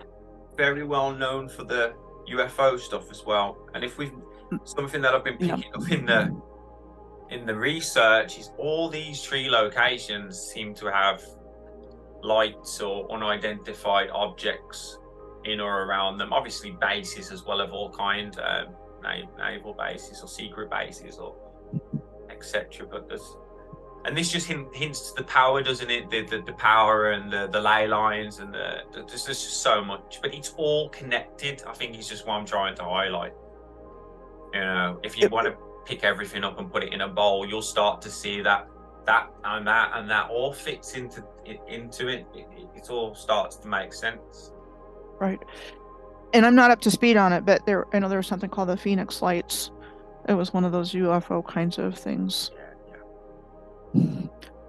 very well known for the UFO stuff as well? And if something that I've been picking up in the research is all these tree locations seem to have lights or unidentified objects in or around them. Obviously bases as well of all kind, naval bases or secret bases or etc. But this just hints to the power, doesn't it? The power and the ley lines, and there's just so much, but it's all connected. I think it's just what I'm trying to highlight. If you want to pick everything up and put it in a bowl, you'll start to see that and that all fits into it. It all starts to make sense. Right. And I'm not up to speed on it, but I know there was something called the Phoenix Lights. It was one of those UFO kinds of things. Yeah.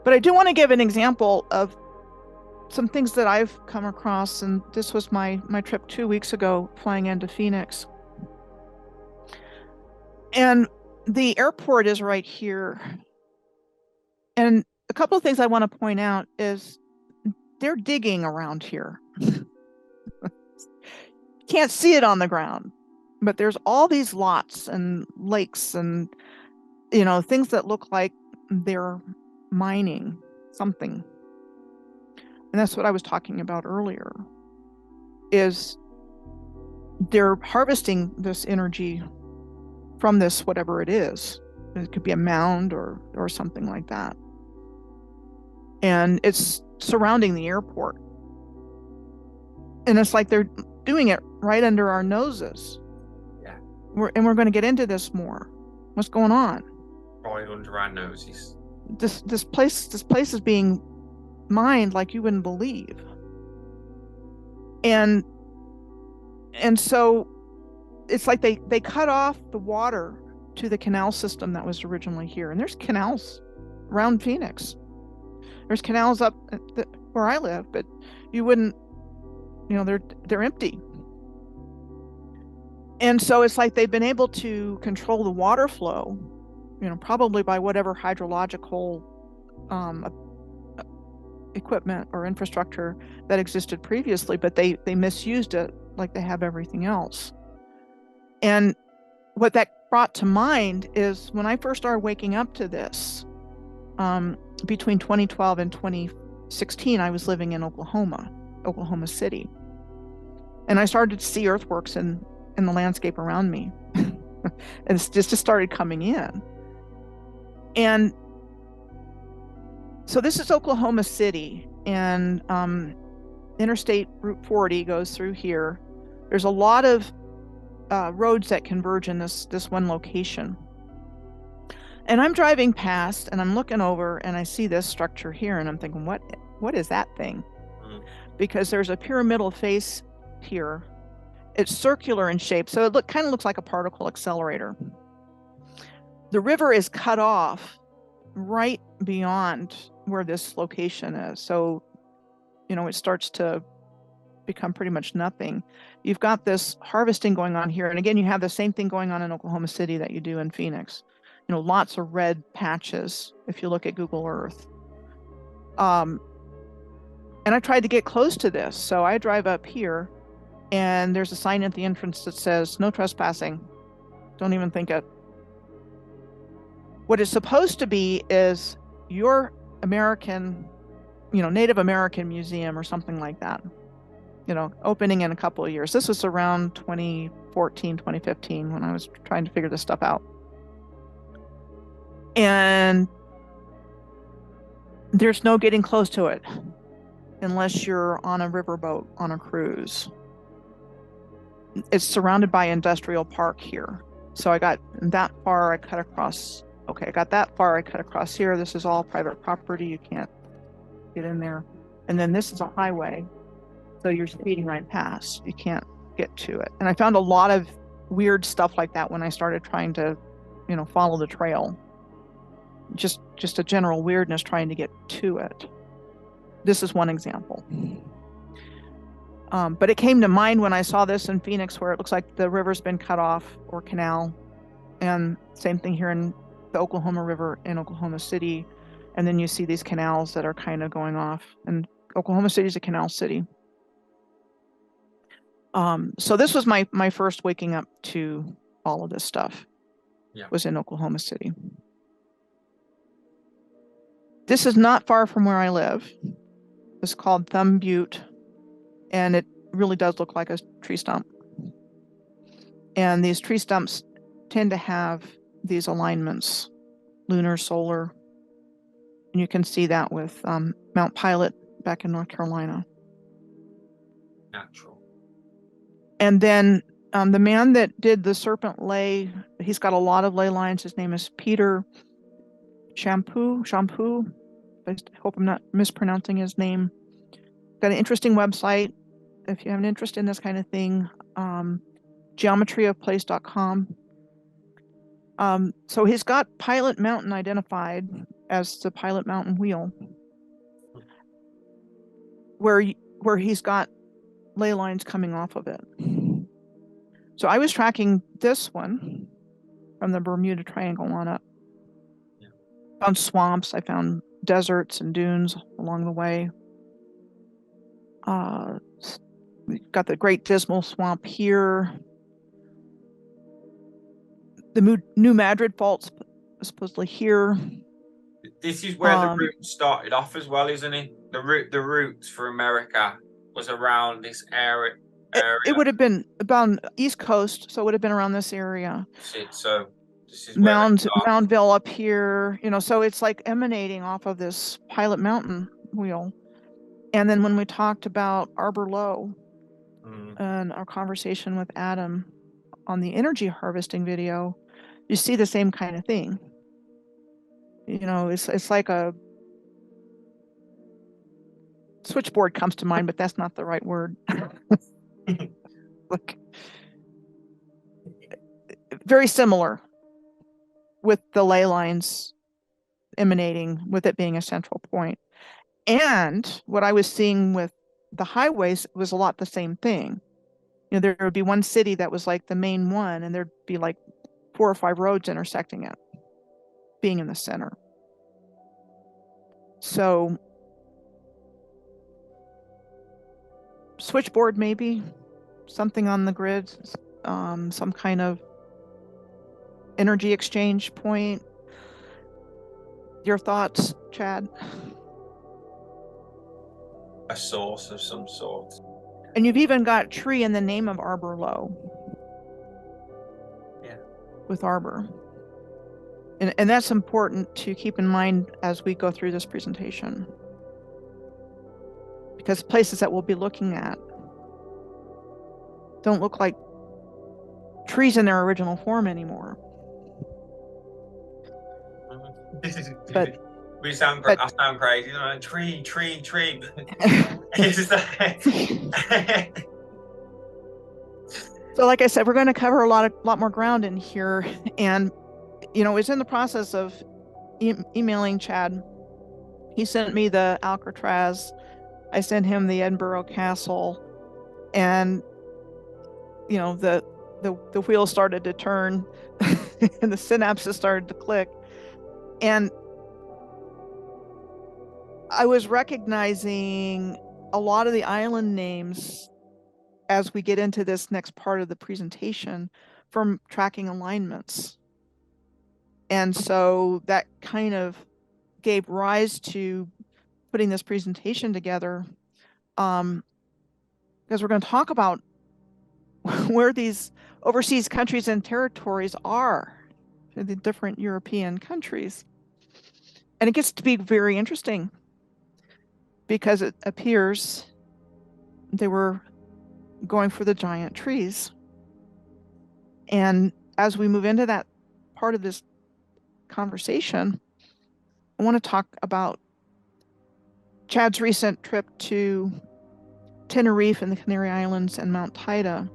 But I do want to give an example of some things that I've come across, and this was my trip 2 weeks ago, flying into Phoenix. And the airport is right here. And a couple of things I want to point out is they're digging around here. Can't see it on the ground, but there's all these lots and lakes and things that look like they're mining something. And that's what I was talking about earlier, is they're harvesting this energy from this, whatever it is. It could be a mound or something like that. And it's surrounding the airport. And it's like they're doing it right under our noses. Yeah. We're going to get into this more. What's going on? Right under our noses. This place is being mined like you wouldn't believe. And so it's like they cut off the water to the canal system that was originally here. And there's canals around Phoenix. There's canals up where I live, but you wouldn't, they're empty. And so it's like they've been able to control the water flow, probably by whatever hydrological equipment or infrastructure that existed previously, but they misused it like they have everything else. And what that brought to mind is when I first started waking up to this, between 2012 and 2016, I was living in Oklahoma City. And I started to see earthworks in the landscape around me. And it just started coming in. And so this is Oklahoma City, and Interstate Route 40 goes through here. There's a lot of roads that converge in this one location. And I'm driving past and I'm looking over and I see this structure here and I'm thinking, what is that thing? Because there's a pyramidal face here. It's circular in shape, so it kind of looks like a particle accelerator. The river is cut off right beyond where this location is. So, it starts to become pretty much nothing. You've got this harvesting going on here. And again, you have the same thing going on in Oklahoma City that you do in Phoenix. Lots of red patches if you look at Google Earth. And I tried to get close to this. So I drive up here and there's a sign at the entrance that says, no trespassing. Don't even think it. What it's supposed to be is your American, Native American museum or something like that, opening in a couple of years. This was around 2014, 2015 when I was trying to figure this stuff out. And there's no getting close to it unless you're on a riverboat on a cruise. It's surrounded by industrial park here. So I got that far, I cut across. Okay, I got that far, I cut across here. This is all private property. You can't get in there. And then this is a highway. So you're speeding right past. You can't get to it. And I found a lot of weird stuff like that when I started trying to, follow the trail. Just a general weirdness trying to get to it. This is one example. But it came to mind when I saw this in Phoenix, where it looks like the river's been cut off, or canal. And same thing here in the Oklahoma River in Oklahoma City. And then you see these canals that are kind of going off. And Oklahoma City is a canal city. So this was my first waking up to all of this stuff. Yeah. Was in Oklahoma City. This is not far from where I live. It's called Thumb Butte, and it really does look like a tree stump. And these tree stumps tend to have these alignments, lunar, solar. And you can see that with Mount Pilot back in North Carolina. Natural. And then the man that did the serpent lay, he's got a lot of ley lines. His name is Peter Shampoo. I hope I'm not mispronouncing his name. Got an interesting website if you have an interest in this kind of thing. Geometryofplace.com. So he's got Pilot Mountain identified as the Pilot Mountain wheel, where he's got ley lines coming off of it. So I was tracking this one from the Bermuda Triangle on up. Yeah. Found swamps, I found deserts and dunes along the way. We've got the Great Dismal Swamp here. The New Madrid Fault's supposedly here. This is where the route started off as well, isn't it? The route for America was around this area. It would have been about East Coast, so it would have been around this area. So this is where Moundville up here, so it's like emanating off of this Pilot Mountain wheel. And then when we talked about Arbor Low and our conversation with Adam on the energy harvesting video, you see the same kind of thing. It's like switchboard comes to mind, but that's not the right word. Look, very similar with the ley lines emanating, with it being a central point. And what I was seeing with the highways was a lot the same thing. You know, there would be one city that was like the main one, and there'd be like 4 or 5 roads intersecting it, being in the center. So switchboard, maybe something on the grid, some kind of energy exchange point. Your thoughts, Chad? A source of some sort. And you've even got tree in the name of Arbor Low. Yeah. With Arbor. And that's important to keep in mind as we go through this presentation. Because places that we'll be looking at don't look like trees in their original form anymore. But I sound crazy, you know, tree. It's like... So like I said, we're going to cover a lot more ground in here. And, you know, it's in the process of emailing Chad. He sent me the Alcatraz. I sent him the Edinburgh Castle. And, you know, the wheel started to turn and the synapses started to click. And I was recognizing a lot of the island names as we get into this next part of the presentation from tracking alignments. And so that kind of gave rise to putting this presentation together, because we're going to talk about where these overseas countries and territories are, the different European countries. And it gets to be very interesting because it appears they were going for the giant trees. And as we move into that part of this conversation, I want to talk about Chad's recent trip to Tenerife and the Canary Islands and Mount Taita,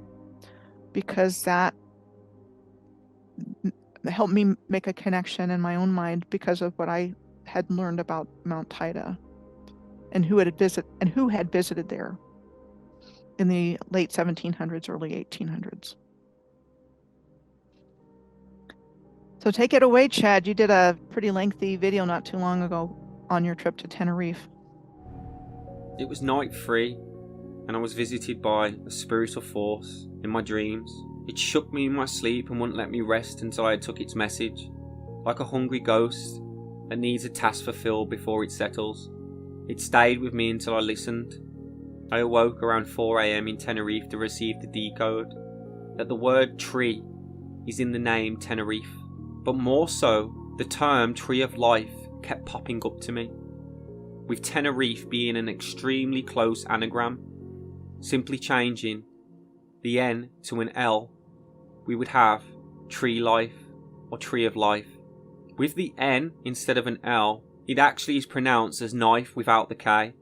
because that helped me make a connection in my own mind because of what I had learned about Mount Taita and who had visited there in the late 1700s, early 1800s. So take it away, Chad. You did a pretty lengthy video not too long ago on your trip to Tenerife. It was night 3, and I was visited by a spiritual force in my dreams. It shook me in my sleep and wouldn't let me rest until I had took its message, like a hungry ghost that needs a task fulfilled before it settles. It stayed with me until I listened. I awoke around 4 AM in Tenerife to receive the decode that the word tree is in the name Tenerife, but more so, the term tree of life kept popping up to me, with Tenerife being an extremely close anagram. Simply changing the N to an L, we would have tree life or tree of life. With the N instead of an L, it actually is pronounced as knife without the K.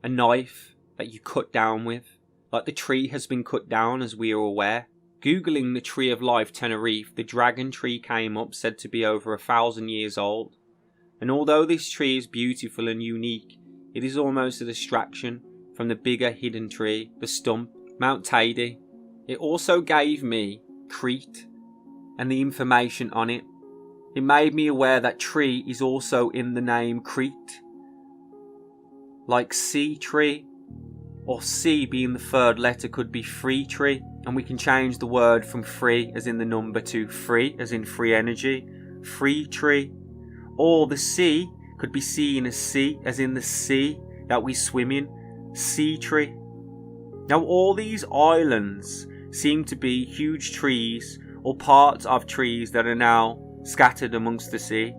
A knife that you cut down with, like the tree has been cut down, as we are aware. Googling the tree of life Tenerife, the dragon tree came up, said to be over 1,000 years old. And although this tree is beautiful and unique, it is almost a distraction from the bigger hidden tree, the stump, Mount Taita. It also gave me Crete and the information on it. It made me aware that tree is also in the name Crete, like sea tree, or C being the third letter could be free tree, and we can change the word from free as in the number to free as in free energy, free tree, or the sea could be seen as sea as in the sea that we swim in, sea tree. Now all these islands seem to be huge trees or parts of trees that are now scattered amongst the sea.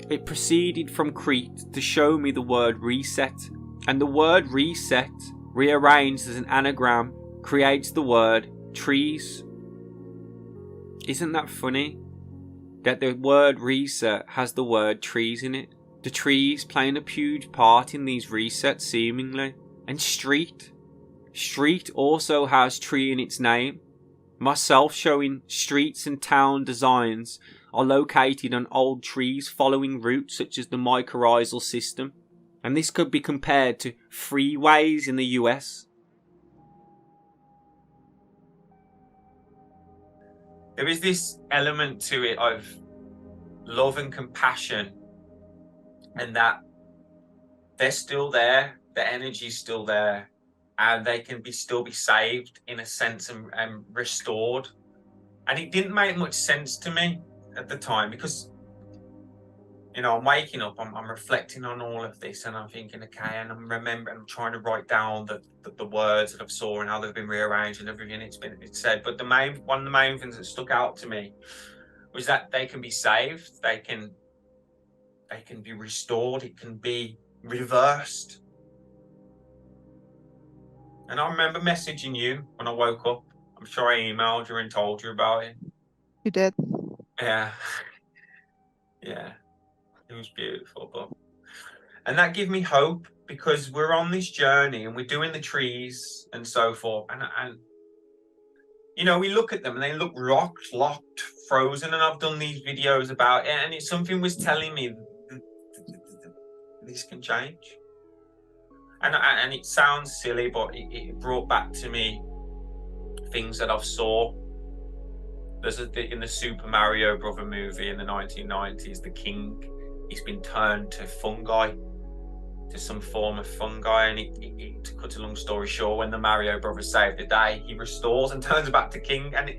It proceeded from Crete to show me the word reset, and the word reset, rearranged as an anagram, creates the word trees. Isn't that funny? That the word reset has the word trees in it. The trees playing a huge part in these resets seemingly. And street. Street also has tree in its name. Myself showing streets and town designs are located on old trees following routes such as the mycorrhizal system. And this could be compared to freeways in the US. There is this element to it of love and compassion, and that they're still there, the energy's still there, and they can still be saved in a sense and restored. And it didn't make much sense to me at the time, because I'm waking up, I'm reflecting on all of this, and I'm thinking, okay, and I'm trying to write down the words that I've saw and how they've been rearranged and everything it's said. But one of the main things that stuck out to me was that they can be saved, they can be restored, it can be reversed. And I remember messaging you when I woke up. I'm sure I emailed you and told you about it. You did? Yeah. Yeah. It was beautiful, and that gave me hope, because we're on this journey and we're doing the trees and so forth, and we look at them and they look rocked, locked, frozen, and I've done these videos about it, and it's something was telling me this can change, and it sounds silly, but it brought back to me things that I've saw. There's in the Super Mario Brother movie in the 1990s, the king, he's been turned to fungi, to some form of fungi, and to cut a long story short, when the Mario Brothers save the day, he restores and turns back to king. And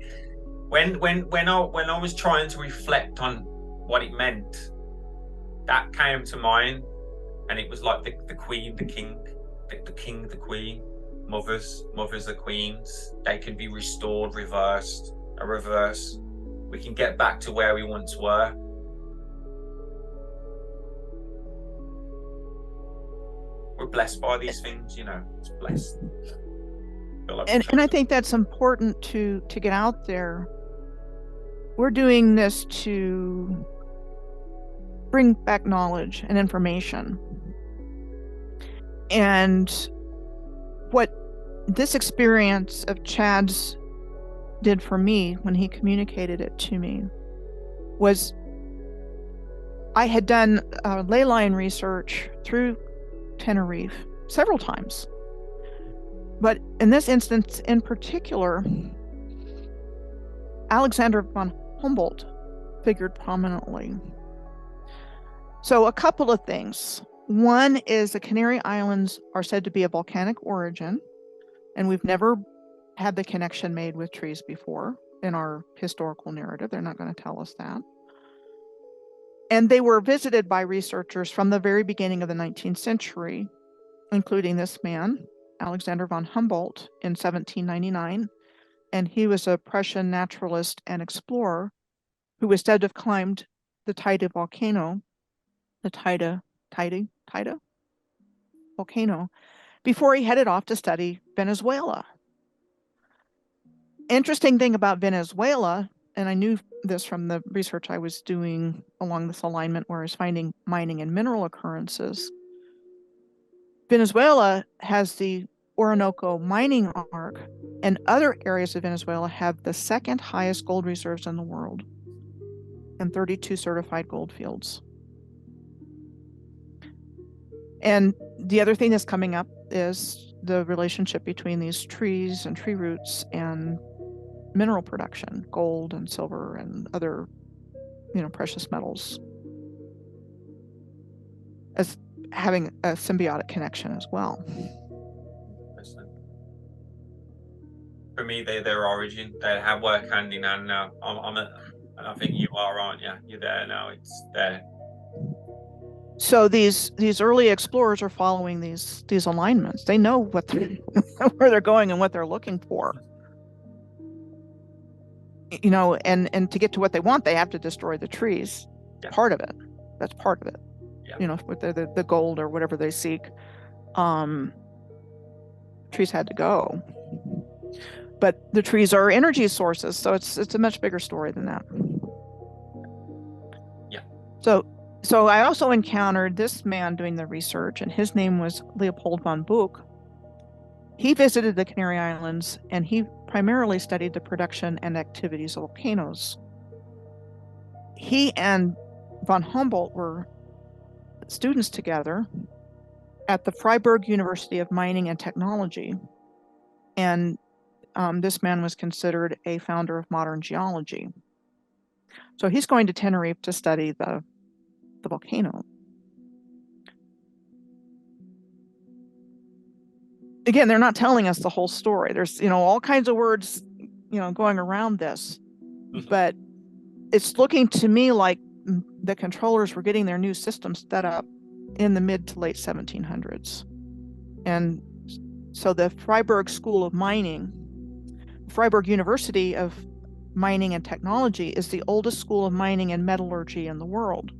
when I was trying to reflect on what it meant, that came to mind, and it was like the queen, the king, the king, the queen, mothers are queens. They can be restored, reversed, a reverse. We can get back to where we once were. We're blessed by these things, it's blessed. And I think that's important to get out there. We're doing this to bring back knowledge and information. And what this experience of Chad's did for me when he communicated it to me was, I had done ley line research through Tenerife several times, but in this instance in particular, Alexander von Humboldt figured prominently. So a couple of things. One is the Canary Islands are said to be a volcanic origin, and we've never had the connection made with trees before in our historical narrative. They're not going to tell us that. And they were visited by researchers from the very beginning of the 19th century, including this man, Alexander von Humboldt, in 1799. And he was a Prussian naturalist and explorer who was said to have climbed the Taita volcano, the Taita volcano, before he headed off to study Venezuela. Interesting thing about Venezuela, and I knew this from the research I was doing along this alignment where I was finding mining and mineral occurrences. Venezuela has the Orinoco mining arc, and other areas of Venezuela have the second highest gold reserves in the world and 32 certified gold fields. And the other thing that's coming up is the relationship between these trees and tree roots and mineral production, gold and silver and other, precious metals, as having a symbiotic connection as well. For me, their origin, they have work hand in hand now. I think you are, aren't you? You're there now. It's there. So these early explorers are following these alignments. They know where they're going and what they're looking for. And to get to what they want, they have to destroy the trees. Yeah. Part of it. That's part of it. Yeah. With the gold or whatever they seek. Trees had to go. But the trees are energy sources, so it's a much bigger story than that. Yeah. So I also encountered this man doing the research, and his name was Leopold von Buch, He visited the Canary Islands, and he primarily studied the production and activities of volcanoes. He and von Humboldt were students together at the Freiburg University of Mining and Technology, and this man was considered a founder of modern geology. So he's going to Tenerife to study the volcano. Again, they're not telling us the whole story. There's, all kinds of words, going around this, but it's looking to me like the controllers were getting their new systems set up in the mid to late 1700s. And so the Freiburg School of Mining, Freiburg University of Mining and Technology, is the oldest school of mining and metallurgy in the world.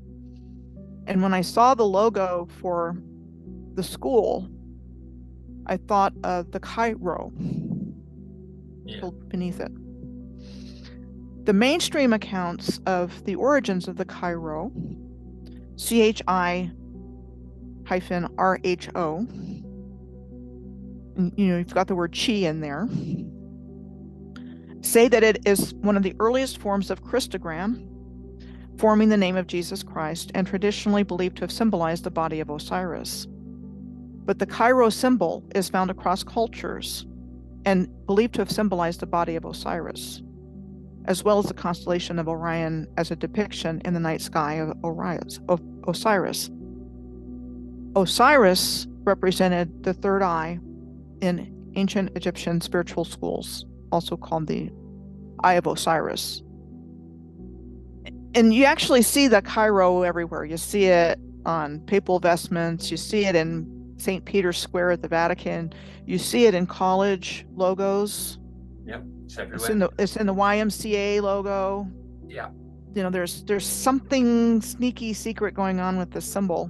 And when I saw the logo for the school, I thought of the Cairo beneath it. The mainstream accounts of the origins of the Cairo, CHI-RHO, you've got the word chi in there, say that it is one of the earliest forms of Christogram, forming the name of Jesus Christ, and traditionally believed to have symbolized the body of Osiris. But the Cairo symbol is found across cultures and believed to have symbolized the body of Osiris, as well as the constellation of Orion as a depiction in the night sky of Osiris. Osiris represented the third eye in ancient Egyptian spiritual schools, also called the Eye of Osiris. And you actually see the Cairo everywhere. You see it on papal vestments, you see it in St. Peter's Square at the Vatican. You see it in college logos. Yep, it's everywhere. It's in the YMCA logo. Yeah. There's something sneaky secret going on with this symbol.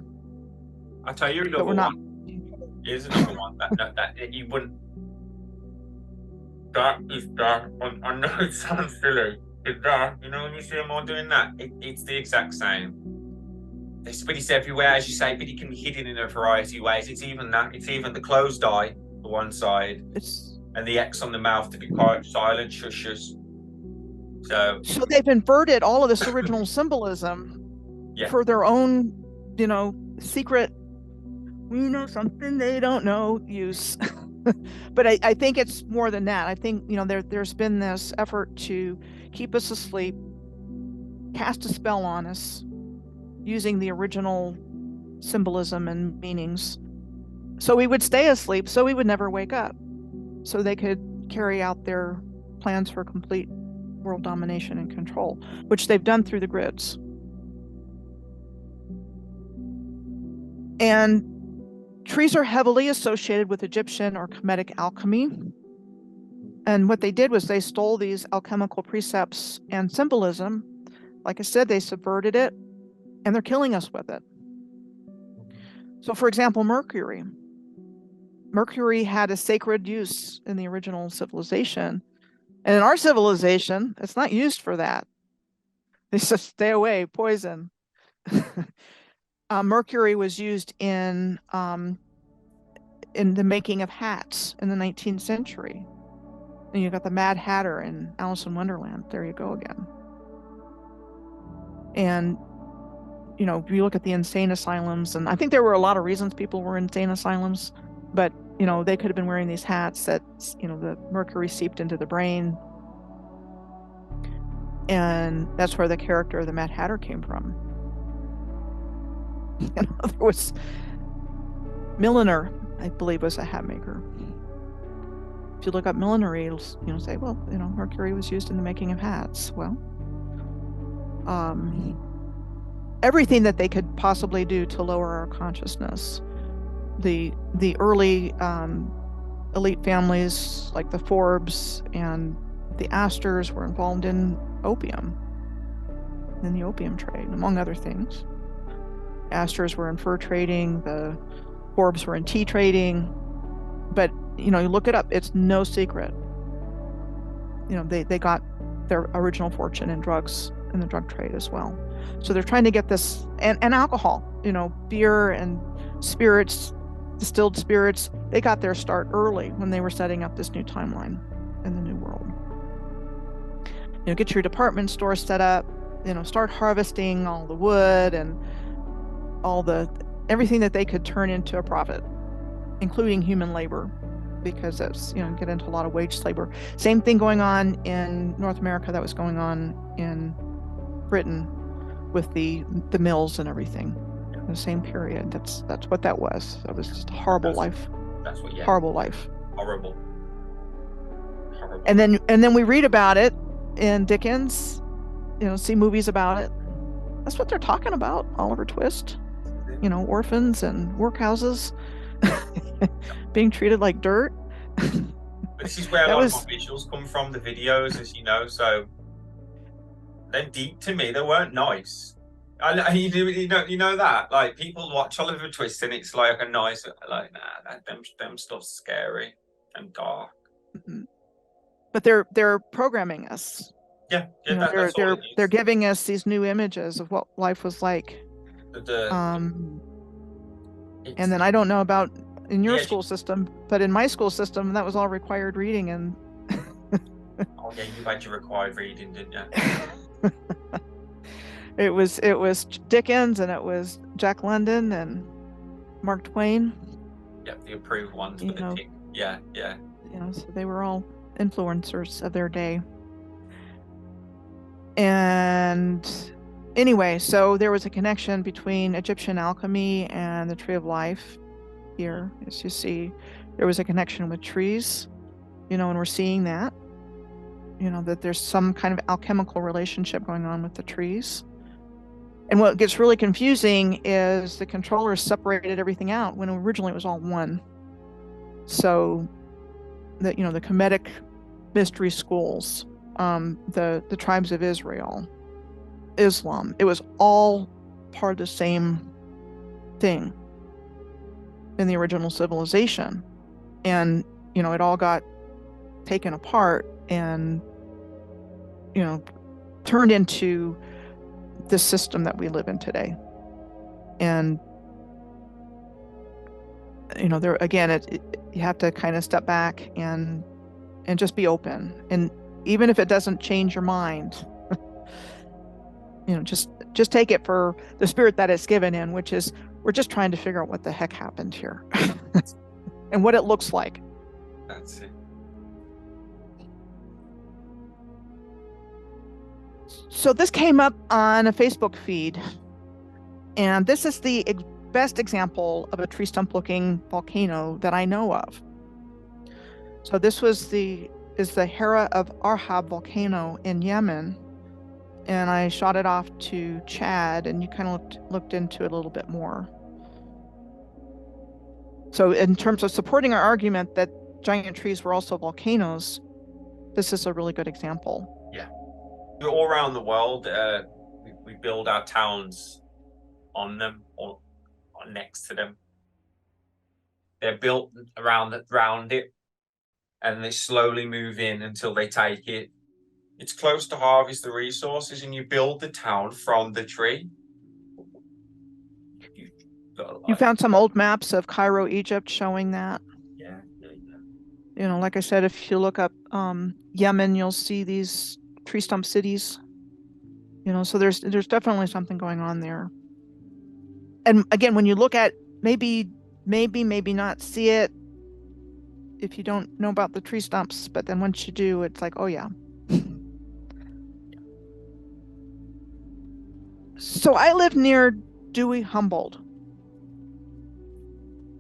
I'll tell you another one. Here's another one that you wouldn't. That is that. I know it sounds silly. It's that. When you see them all doing that, it's the exact same. But it's everywhere, as you say, but it can be hidden in a variety of ways. It's even the closed eye for one side, and the X on the mouth to be quiet, silent, shushes. So they've inverted all of this original symbolism for their own, secret, something they don't know use. But I think it's more than that. I think, there's been this effort to keep us asleep, cast a spell on us, using the original symbolism and meanings. So we would stay asleep, so we would never wake up, so they could carry out their plans for complete world domination and control, which they've done through the grids. And trees are heavily associated with Egyptian or Kemetic alchemy. And what they did was they stole these alchemical precepts and symbolism. Like I said, they subverted it, and they're killing us with it. So, for example, Mercury. Mercury had a sacred use in the original civilization. And in our civilization, it's not used for that. They said, stay away, poison. Mercury was used in the making of hats in the 19th century. And you got the Mad Hatter in Alice in Wonderland. There you go again. And if you look at the insane asylums, and I think there were a lot of reasons people were in insane asylums, but, they could have been wearing these hats that, the mercury seeped into the brain. And that's where the character of the Mad Hatter came from. There was Milliner, I believe, was a hat maker. If you look up millinery, it'll, say, well, mercury was used in the making of hats. Well, everything that they could possibly do to lower our consciousness. The early elite families like the Forbes and the Astors were involved in opium, in the opium trade, among other things. Astors were in fur trading, the Forbes were in tea trading, but you look it up, it's no secret. They got their original fortune in drugs, in the drug trade as well. So they're trying to get this, and alcohol, beer and spirits, distilled spirits, they got their start early when they were setting up this new timeline in the new world. Get your department store set up, start harvesting all the wood and everything that they could turn into a profit, including human labor, because that's, get into a lot of wage labor. Same thing going on in North America that was going on in Britain with the mills and everything. The same period. That's what that was. That was just a horrible life. That's what. Yeah. Horrible life. Horrible. And then we read about it in Dickens. See movies about it. That's what they're talking about. Oliver Twist. Orphans and workhouses being treated like dirt. But this is where a lot of my visuals come from. The videos, as you know, so they're deep to me. They weren't nice. You know that, like, people watch Oliver Twist and it's like a nice, like, nah, them stuff's scary and dark. Mm-hmm. But they're programming us. Yeah, they're giving us these new images of what life was like. And then I don't know about in your school system, but in my school system, that was all required reading. And oh yeah, you had your required reading, didn't you? It was Dickens, and it was Jack London and Mark Twain. Yeah, the approved ones with the tick. Yeah. So they were all influencers of their day. And anyway, so there was a connection between Egyptian alchemy and the Tree of Life here. As you see, there was a connection with trees, and we're seeing that, that there's some kind of alchemical relationship going on with the trees. And what gets really confusing is the controllers separated everything out when originally it was all one. So the Kemetic mystery schools, the tribes of Israel, Islam, it was all part of the same thing in the original civilization. And, it all got taken apart and, turned into the system that we live in today. And there again, you have to kind of step back and just be open, and even if it doesn't change your mind, just take it for the spirit that it's given in, which is we're just trying to figure out what the heck happened here and what it looks like. That's it. So this came up on a Facebook feed, and this is the best example of a tree stump looking volcano that I know of. So this is the Hera of Arhab volcano in Yemen, and I shot it off to Chad, and you kind of looked into it a little bit more. So in terms of supporting our argument that giant trees were also volcanoes, this is a really good example. Yeah. All around the world, we build our towns on them or next to them. They're built around it, and they slowly move in until they take it. It's close to harvest the resources, and you build the town from the tree. You found some old maps of Cairo, Egypt showing that. Yeah. Like I said, if you look up Yemen, you'll see these tree stump cities. So there's definitely something going on there. And again, when you look at maybe not see it if you don't know about the tree stumps, but then once you do, it's like, oh yeah. So I live near Dewey Humboldt,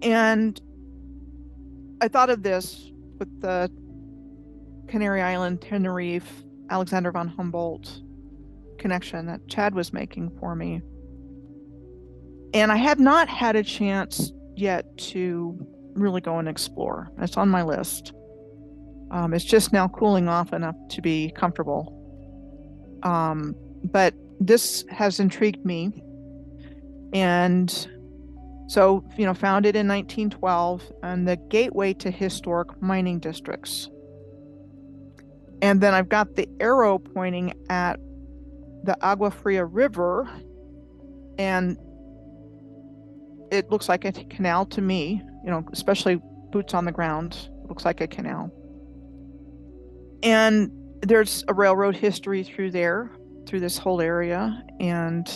and I thought of this with the Canary Island, Tenerife, Alexander von Humboldt connection that Chad was making for me. And I have not had a chance yet to really go and explore. It's on my list. It's just now cooling off enough to be comfortable. But this has intrigued me. And so, founded in 1912, and the gateway to historic mining districts. And then I've got the arrow pointing at the Agua Fria River, and it looks like a canal to me. especially boots on the ground. It looks like a canal. And there's a railroad history through this whole area. And,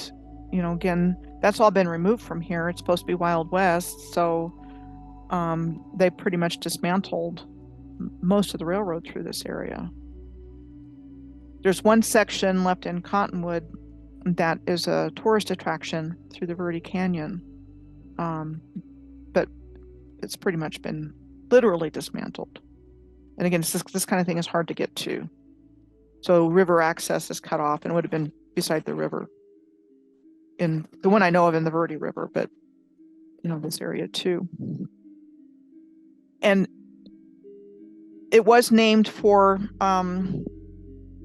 again, that's all been removed from here. It's supposed to be Wild West. So they pretty much dismantled most of the railroad through this area. There's one section left in Cottonwood that is a tourist attraction through the Verde Canyon. But it's pretty much been literally dismantled. And again, this kind of thing is hard to get to. So river access is cut off, and it would have been beside the river. In the one I know of in the Verde River, but this area too. And it was named for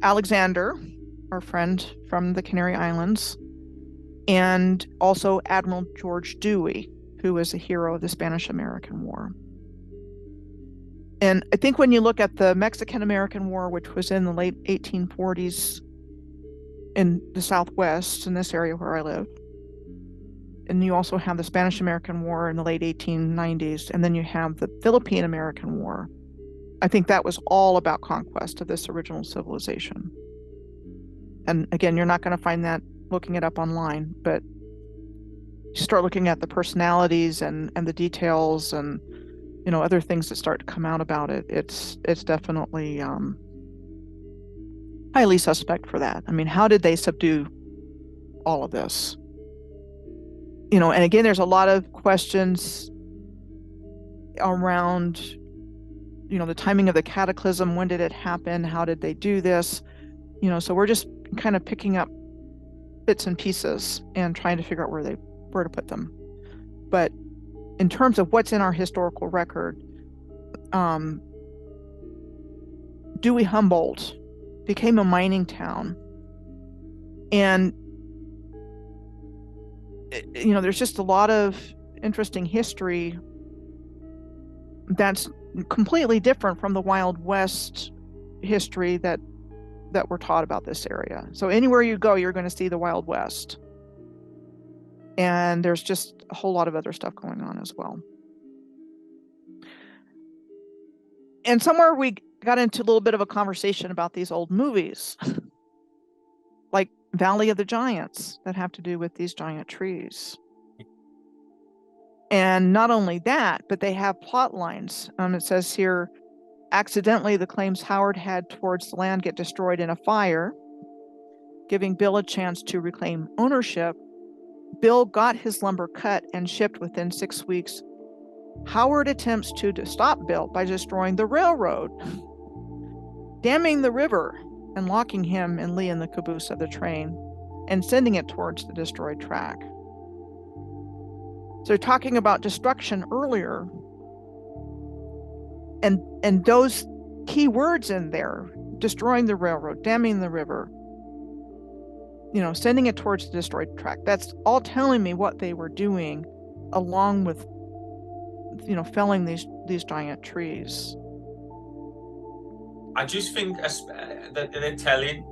Alexander, our friend from the Canary Islands, and also Admiral George Dewey, who was a hero of the Spanish-American War. And I think when you look at the Mexican-American War, which was in the late 1840s in the Southwest, in this area where I live, and you also have the Spanish-American War in the late 1890s, and then you have the Philippine-American War. I think that was all about conquest of this original civilization. And again, you're not going to find that looking it up online, but you start looking at the personalities and the details and other things that start to come out about it. It's definitely highly suspect for that. I mean, how did they subdue all of this? And again, there's a lot of questions around, the timing of the Cataclysm. When did it happen? How did they do this? So we're just kind of picking up bits and pieces and trying to figure out where to put them. But in terms of what's in our historical record, Dewey Humboldt became a mining town. And, there's just a lot of interesting history that's completely different from the Wild West history that we're taught about this area. So anywhere you go, you're going to see the Wild West. And there's just a whole lot of other stuff going on as well. And somewhere we got into a little bit of a conversation about these old movies, like Valley of the Giants, that have to do with these giant trees. And not only that, but they have plot lines. It says here, accidentally, the claims Howard had towards the land get destroyed in a fire, giving Bill a chance to reclaim ownership. Bill got his lumber cut and shipped within 6 weeks. Howard attempts to stop Bill by destroying the railroad, damming the river, and locking him and Lee in the caboose of the train and sending it towards the destroyed track. So they're talking about destruction earlier. And those key words in there, destroying the railroad, damming the river, sending it towards the destroyed track. That's all telling me what they were doing, along with, felling these giant trees. I just think that they're telling.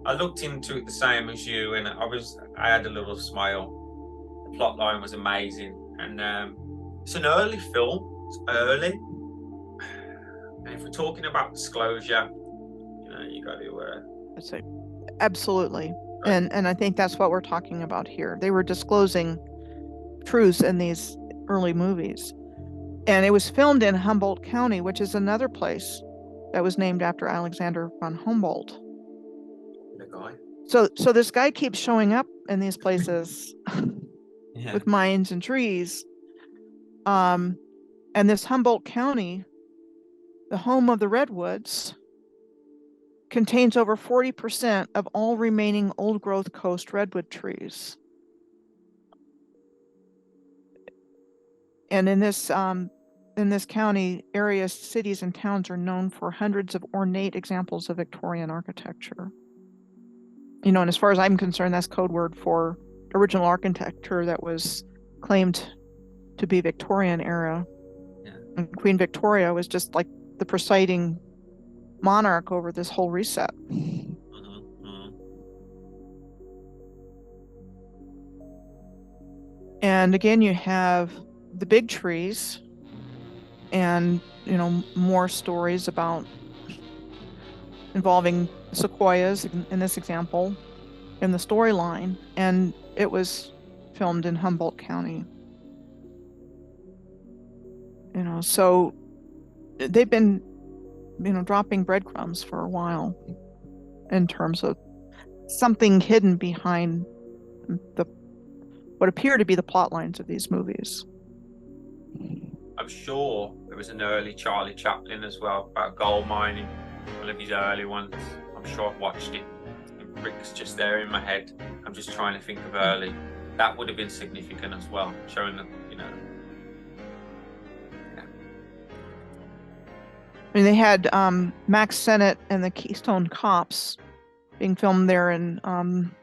I looked into it the same as you, and I had a little smile. The plot line was amazing, and it's an early film. It's early, and if we're talking about disclosure, you got to. I'd say absolutely. And I think that's what we're talking about here. They were disclosing truths in these early movies. And it was filmed in Humboldt County, which is another place that was named after Alexander von Humboldt. The guy. So this guy keeps showing up in these places with mines and trees. And this Humboldt County, the home of the redwoods, contains over 40% of all remaining old-growth coast redwood trees. And in this county, areas, cities, and towns are known for hundreds of ornate examples of Victorian architecture. And as far as I'm concerned, that's code word for original architecture that was claimed to be Victorian era. Yeah. And Queen Victoria was just like the presiding monarch over this whole reset. And again, you have the big trees and more stories about involving sequoias in this example in the storyline, and it was filmed in Humboldt County. So they've been dropping breadcrumbs for a while in terms of something hidden behind what appear to be the plot lines of these movies. I'm sure there was an early Charlie Chaplin as well about gold mining, one of his early ones. I'm sure I've watched it. Rick's just there in my head. I'm just trying to think of early. That would have been significant as well, showing them, Yeah. I mean, they had Max Sennett and the Keystone Cops being filmed there in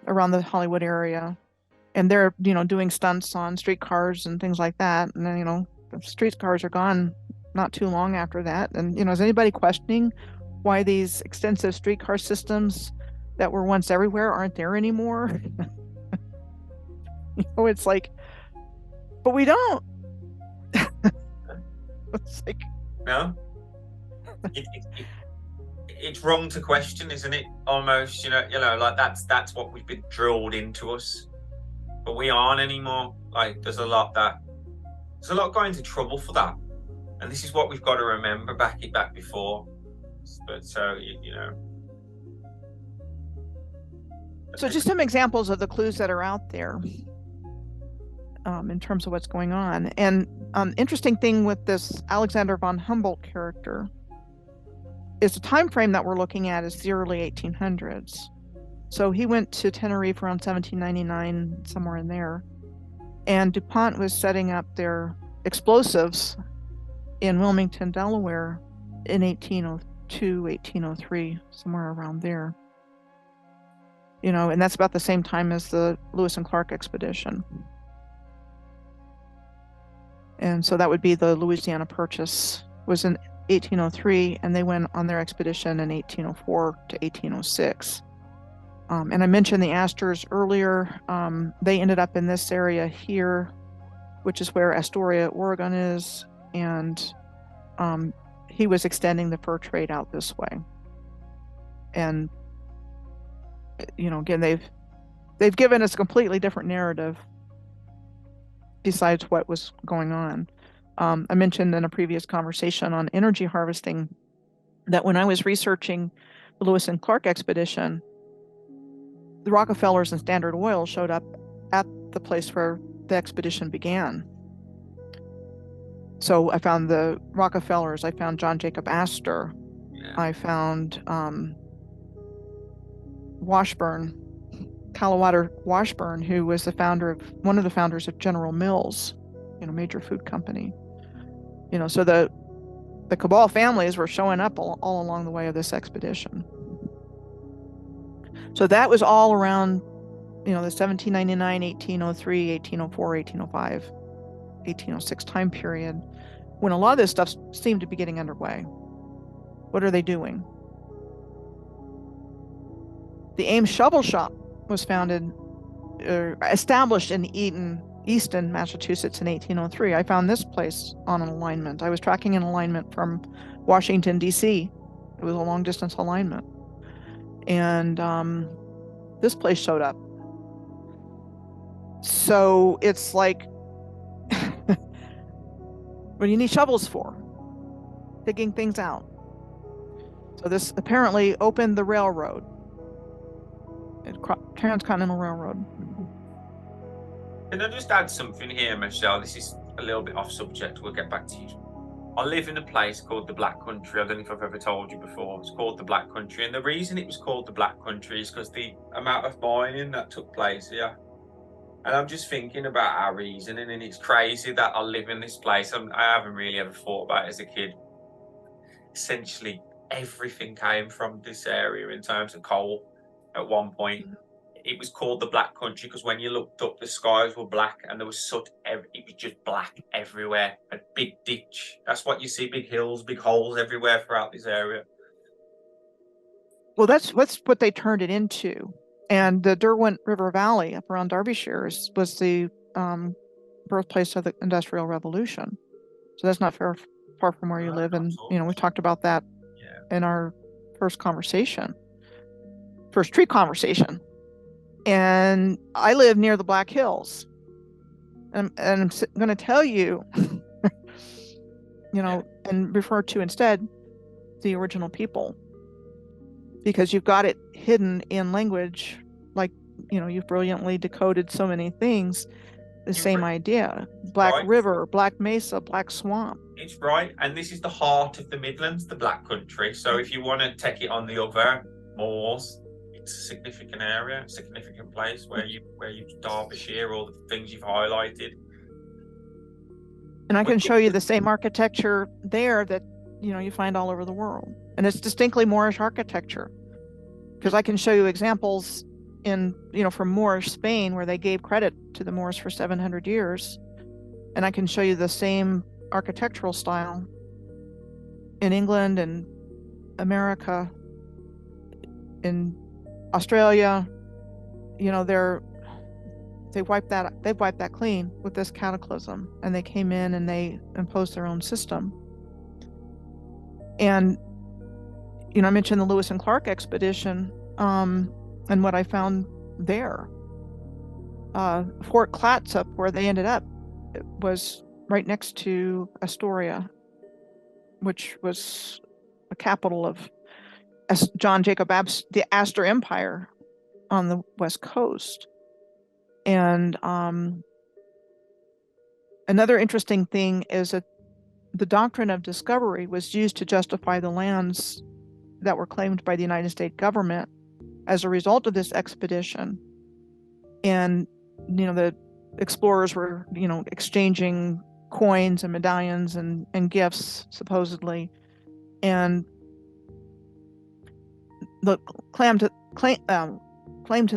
around the Hollywood area, and they're doing stunts on streetcars and things like that. And then the streetcars are gone not too long after that. And is anybody questioning why these extensive streetcar systems that were once everywhere aren't there anymore? It's like, but we don't. It's like, No. It's wrong to question, isn't it? Almost, like that's what we've been drilled into us, but we aren't anymore. Like there's a lot going to trouble for that, and this is what we've got to remember. Back before, but so. So just some examples of the clues that are out there in terms of what's going on. And interesting thing with this Alexander von Humboldt character is the time frame that we're looking at is the early 1800s. So he went to Tenerife around 1799, somewhere in there. And DuPont was setting up their explosives in Wilmington, Delaware in 1802, 1803, somewhere around there. And that's about the same time as the Lewis and Clark expedition. And so that would be the Louisiana Purchase was in 1803, and they went on their expedition in 1804 to 1806. And I mentioned the Astors earlier. They ended up in this area here, which is where Astoria, Oregon is, and he was extending the fur trade out this way. And again, they've given us a completely different narrative besides what was going on. I mentioned in a previous conversation on energy harvesting that when I was researching the Lewis and Clark expedition, the Rockefellers and Standard Oil showed up at the place where the expedition began. So I found the Rockefellers, I found John Jacob Astor, I found Washburn, Calawater Washburn, who was one of the founders of General Mills, major food company. So the Cabal families were showing up all along the way of this expedition. So that was all around, the 1799, 1803, 1804, 1805, 1806 time period, when a lot of this stuff seemed to be getting underway. What are they doing? The Ames Shovel Shop was established in Easton, Massachusetts in 1803. I found this place on an alignment. I was tracking an alignment from Washington, D.C. It was a long distance alignment. And this place showed up. So it's like, what do you need shovels for? Digging things out. So this apparently opened the railroad. Transcontinental Railroad. Can I just add something here, Michelle? This is a little bit off subject. We'll get back to you. I live in a place called the Black Country. I don't know if I've ever told you before. It's called the Black Country. And the reason it was called the Black Country is because the amount of mining that took place here. And I'm just thinking about our reasoning, and it's crazy that I live in this place. I haven't really ever thought about it as a kid. Essentially, everything came from this area in terms of coal at one point. It was called the Black Country because when you looked up, the skies were black and there was soot. It was just black everywhere. A big ditch. That's what you see, big hills, big holes everywhere throughout this area. Well, that's what they turned it into. And the Derwent River Valley up around Derbyshire was the birthplace of the Industrial Revolution. So that's not far from where you live. And, we talked about that in our first tree conversation. And I live near the Black Hills. And I'm going to tell you, and refer to instead the original people, because you've got it hidden in language, like, you've brilliantly decoded so many things. The same idea: Black River, Black Mesa, Black Swamp. It's right, and this is the heart of the Midlands, the Black Country. So if you want to take it on the other moors, it's a significant area, a significant place where you Derbyshire, all the things you've highlighted. And I can show you the same architecture there that you find all over the world, and it's distinctly Moorish architecture, because I can show you examples from Moorish Spain, where they gave credit to the Moors for 700 years. And I can show you the same architectural style in England and America, in Australia. They've wiped that clean with this Cataclysm, and they came in and they imposed their own system. And, I mentioned the Lewis and Clark expedition, and what I found there. Fort Clatsop, where they ended up, it was right next to Astoria, which was a capital of John Jacob the Astor Empire on the West Coast. And another interesting thing is that the doctrine of discovery was used to justify the lands that were claimed by the United States government as a result of this expedition. And, the explorers were, exchanging coins and medallions and gifts, supposedly. And the claim to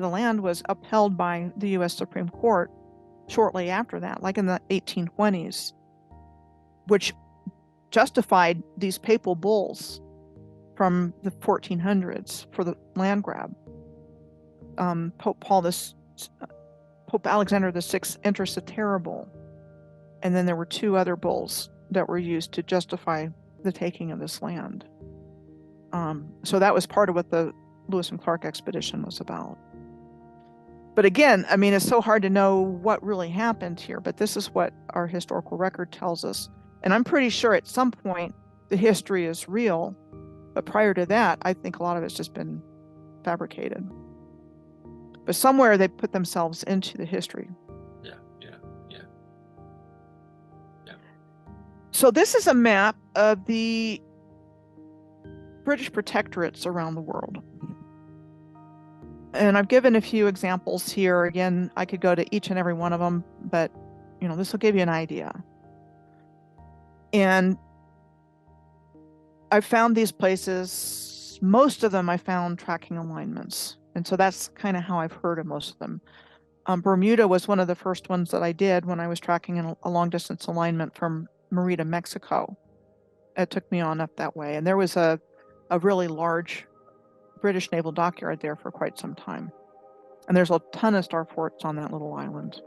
the land was upheld by the U.S. Supreme Court shortly after that, like in the 1820s, which justified these papal bulls from the 1400s for the land grab. Pope Alexander VI Intercetera Bull, and then there were two other bulls that were used to justify the taking of this land. So that was part of what the Lewis and Clark expedition was about. But again, it's so hard to know what really happened here, but this is what our historical record tells us. And I'm pretty sure at some point the history is real, but prior to that, I think a lot of it's just been fabricated. But somewhere they put themselves into the history. Yeah. So this is a map of the British protectorates around the world. And I've given a few examples here. Again, I could go to each and every one of them, but this will give you an idea. And I found these places, most of them I found tracking alignments. And so that's kind of how I've heard of most of them. Bermuda was one of the first ones that I did when I was tracking a long distance alignment from Merida, Mexico. It took me on up that way. And there was a really large British naval dockyard there for quite some time. And there's a ton of star forts on that little island.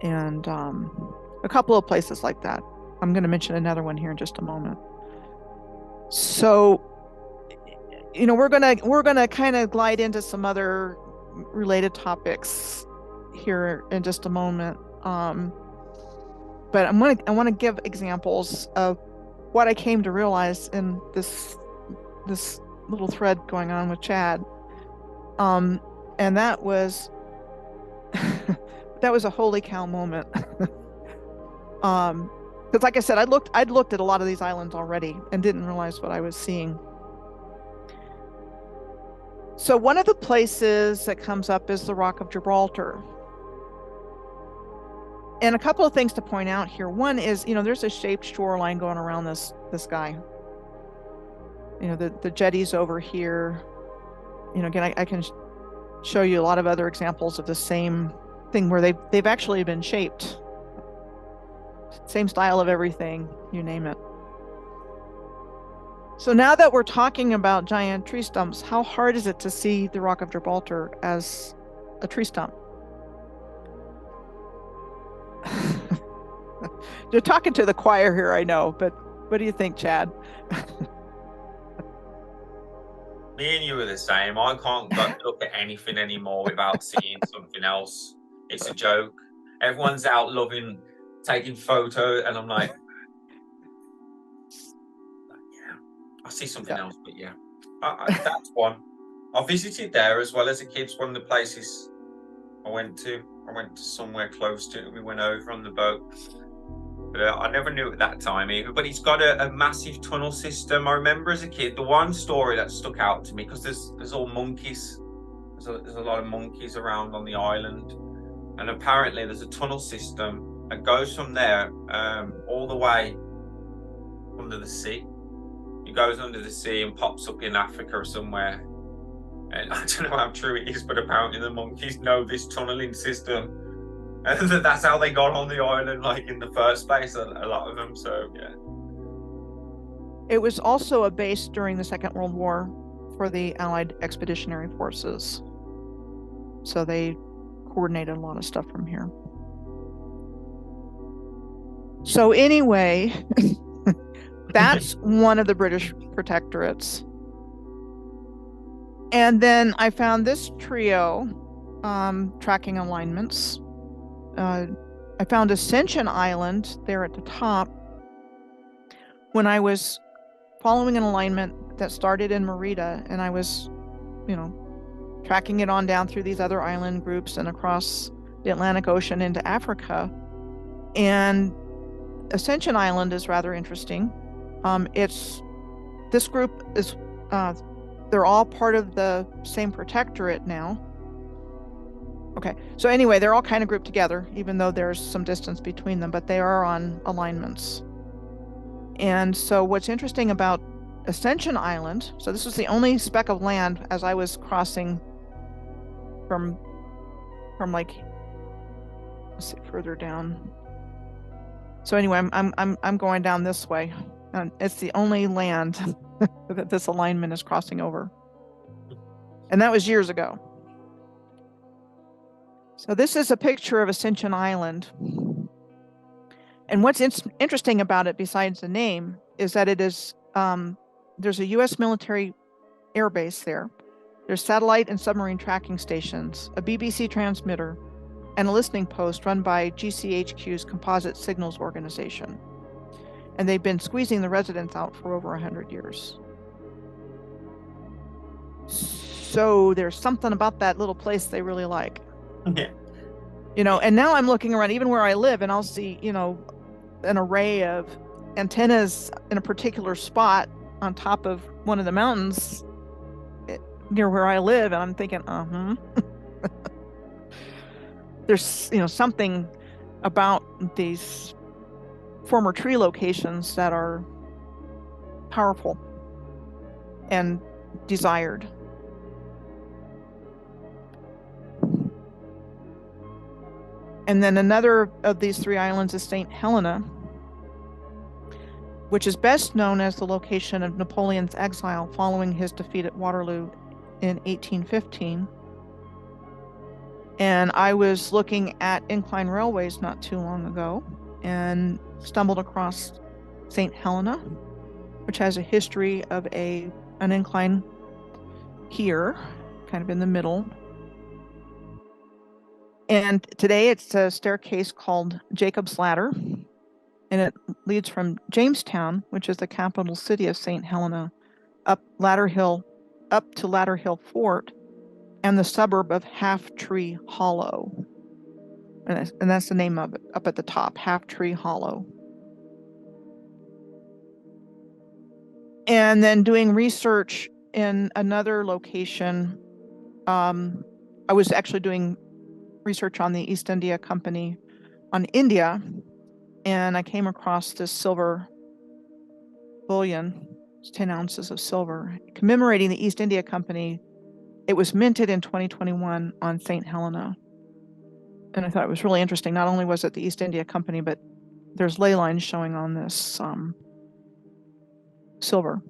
And a couple of places like that. I'm going to mention another one here in just a moment. So, we're gonna kind of glide into some other related topics here in just a moment. But I want to give examples of what I came to realize in this little thread going on with Chad. And that was that was a holy cow moment. Because like I said, I'd looked at a lot of these islands already and didn't realize what I was seeing. So one of the places that comes up is the Rock of Gibraltar. And a couple of things to point out here. One is, there's a shaped shoreline going around this guy. The jetties over here. Again, I can show you a lot of other examples of the same thing where they've actually been shaped. Same style of everything, you name it. So now that we're talking about giant tree stumps, how hard is it to see the Rock of Gibraltar as a tree stump? You're talking to the choir here, I know, but what do you think, Chad? Me and you are the same. I can't go look at anything anymore without seeing something else. It's a joke. Everyone's out loving taking photos, and I'm like, yeah, I see something else, but yeah, that's one. I visited there as well as a kid. It's one of the places I went to. I went to somewhere close to it. We went over on the boat. But I never knew at that time either. But it's got a massive tunnel system. I remember as a kid, the one story that stuck out to me, because there's all monkeys. There's a lot of monkeys around on the island. And apparently there's a tunnel system that goes from there all the way under the sea. It goes under the sea and pops up in Africa or somewhere. And I don't know how true it is, but apparently the monkeys know this tunneling system. And that's how they got on the island, like in the first place, a lot of them. So, yeah. It was also a base during the Second World War for the Allied Expeditionary Forces. So they coordinated a lot of stuff from here. So anyway, that's one of the British protectorates. And then I found this trio tracking alignments. I found Ascension Island there at the top when I was following an alignment that started in Merida, and I was, tracking it on down through these other island groups and across the Atlantic Ocean into Africa. And Ascension Island is rather interesting. This group is, they're all part of the same protectorate now. Okay, so anyway, they're all kind of grouped together, even though there's some distance between them, but they are on alignments. And so what's interesting about Ascension Island, so this was the only speck of land as I was crossing from like, let's see, further down. So anyway, I'm going down this way, and it's the only land that this alignment is crossing over. And that was years ago. So this is a picture of Ascension Island. And what's interesting about it, besides the name, is that it is, there's a U.S. military air base there. There's satellite and submarine tracking stations, a BBC transmitter, and a listening post run by GCHQ's Composite Signals Organization. And they've been squeezing the residents out for over 100 years. So there's something about that little place they really like. Yeah. And now I'm looking around even where I live, and I'll see, an array of antennas in a particular spot on top of one of the mountains near where I live, and I'm thinking, there's, something about these former tree locations that are powerful and desired. And then another of these three islands is St. Helena, which is best known as the location of Napoleon's exile following his defeat at Waterloo in 1815. And I was looking at incline railways not too long ago and stumbled across St. Helena, which has a history of an incline here, kind of in the middle. And today it's a staircase called Jacob's Ladder, and it leads from Jamestown, which is the capital city of St. Helena, up to Ladder Hill Fort and the suburb of Half Tree Hollow. And that's the name of it, up at the top, Half Tree Hollow. And then doing research in another location, I was actually doing research on the East India Company on India, and I came across this silver bullion, 10 ounces of silver, commemorating the East India Company. It was minted in 2021 on St. Helena. And I thought it was really interesting. Not only was it the East India Company, but there's ley lines showing on this silver.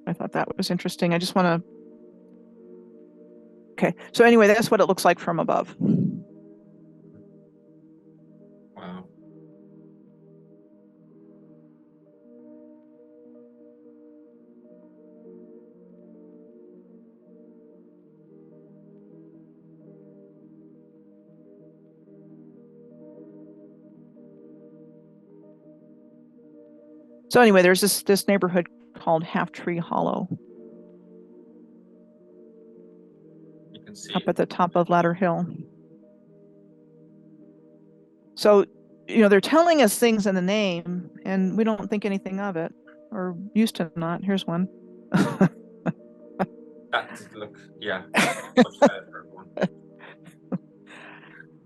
I thought that was interesting. I just want to. Okay, so anyway, that's what it looks like from above. So anyway, there's this neighborhood called Half Tree Hollow. You can see up it. at the top of Ladder Hill. So, they're telling us things in the name, and we don't think anything of it, or used to not. Here's one. That does look, yeah, much better for everyone.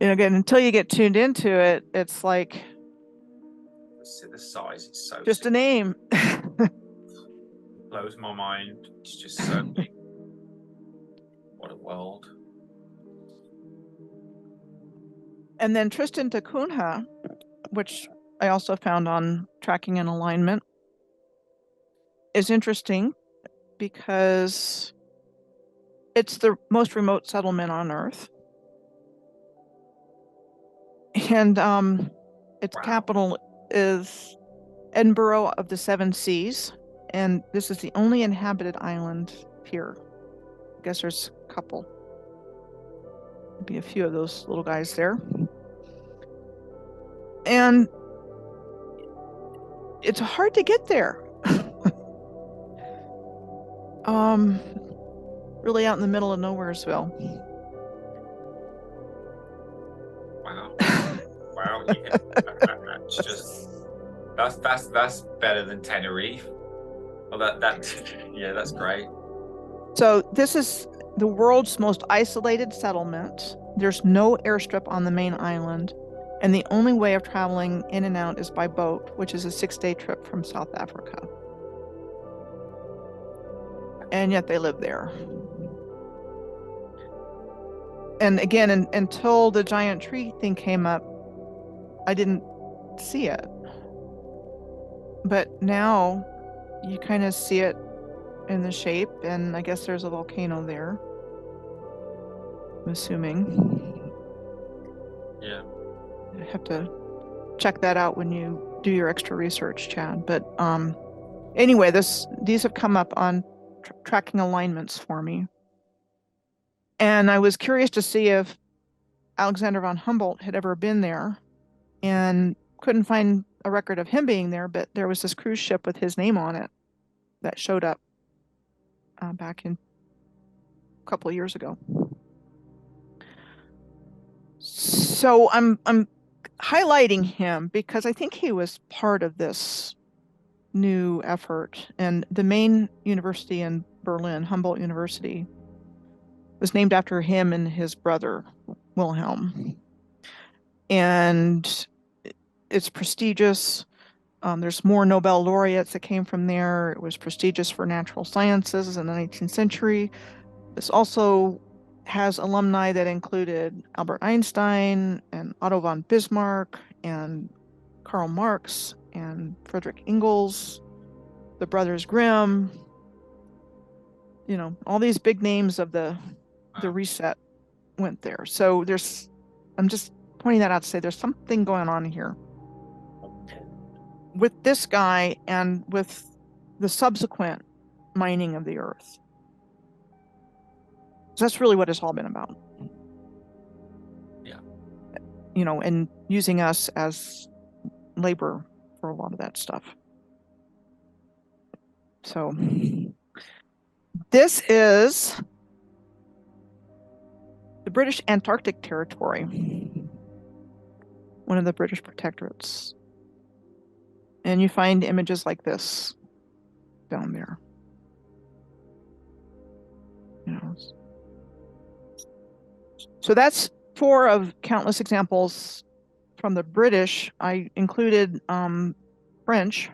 Again, until you get tuned into it, it's like The size is so just a name. blows my mind. It's just so big. What a world. And then Tristan da Cunha, which I also found on Tracking and Alignment, is interesting because it's the most remote settlement on Earth. And its Wow. capital is Edinburgh of the Seven Seas. And this is the only inhabited island here. I guess there's a couple. Maybe a few of those little guys there. And it's hard to get there. Really out in the middle of Nowheresville. Wow. Wow. Yeah. It's just that's better than Tenerife. Well, that's great. So this is the world's most isolated settlement. There's no airstrip on the main island, and the only way of traveling in and out is by boat, which is a 6-day trip from South Africa. And yet they live there. And again, until the giant tree thing came up, I didn't see it. But now you kind of see it in the shape, and I guess there's a volcano there, I'm assuming. Yeah. I have to check that out when you do your extra research, Chad. But anyway, these have come up on tracking alignments for me. And I was curious to see if Alexander von Humboldt had ever been there, and couldn't find a record of him being there, but there was this cruise ship with his name on it that showed up back in a couple of years ago. So I'm highlighting him because I think he was part of this new effort. And the main university in Berlin, Humboldt University, was named after him and his brother, Wilhelm. And it's prestigious. There's more Nobel laureates that came from there. It was prestigious for natural sciences in the 19th century. This also has alumni that included Albert Einstein and Otto von Bismarck and Karl Marx and Friedrich Engels, the Brothers Grimm, all these big names of the reset went there. So I'm just pointing that out to say there's something going on here with this guy and with the subsequent mining of the earth. So that's really what it's all been about. Yeah. And using us as labor for a lot of that stuff. So this is the British Antarctic Territory, one of the British protectorates. And you find images like this down there. So that's 4 of countless examples from the British. I included French.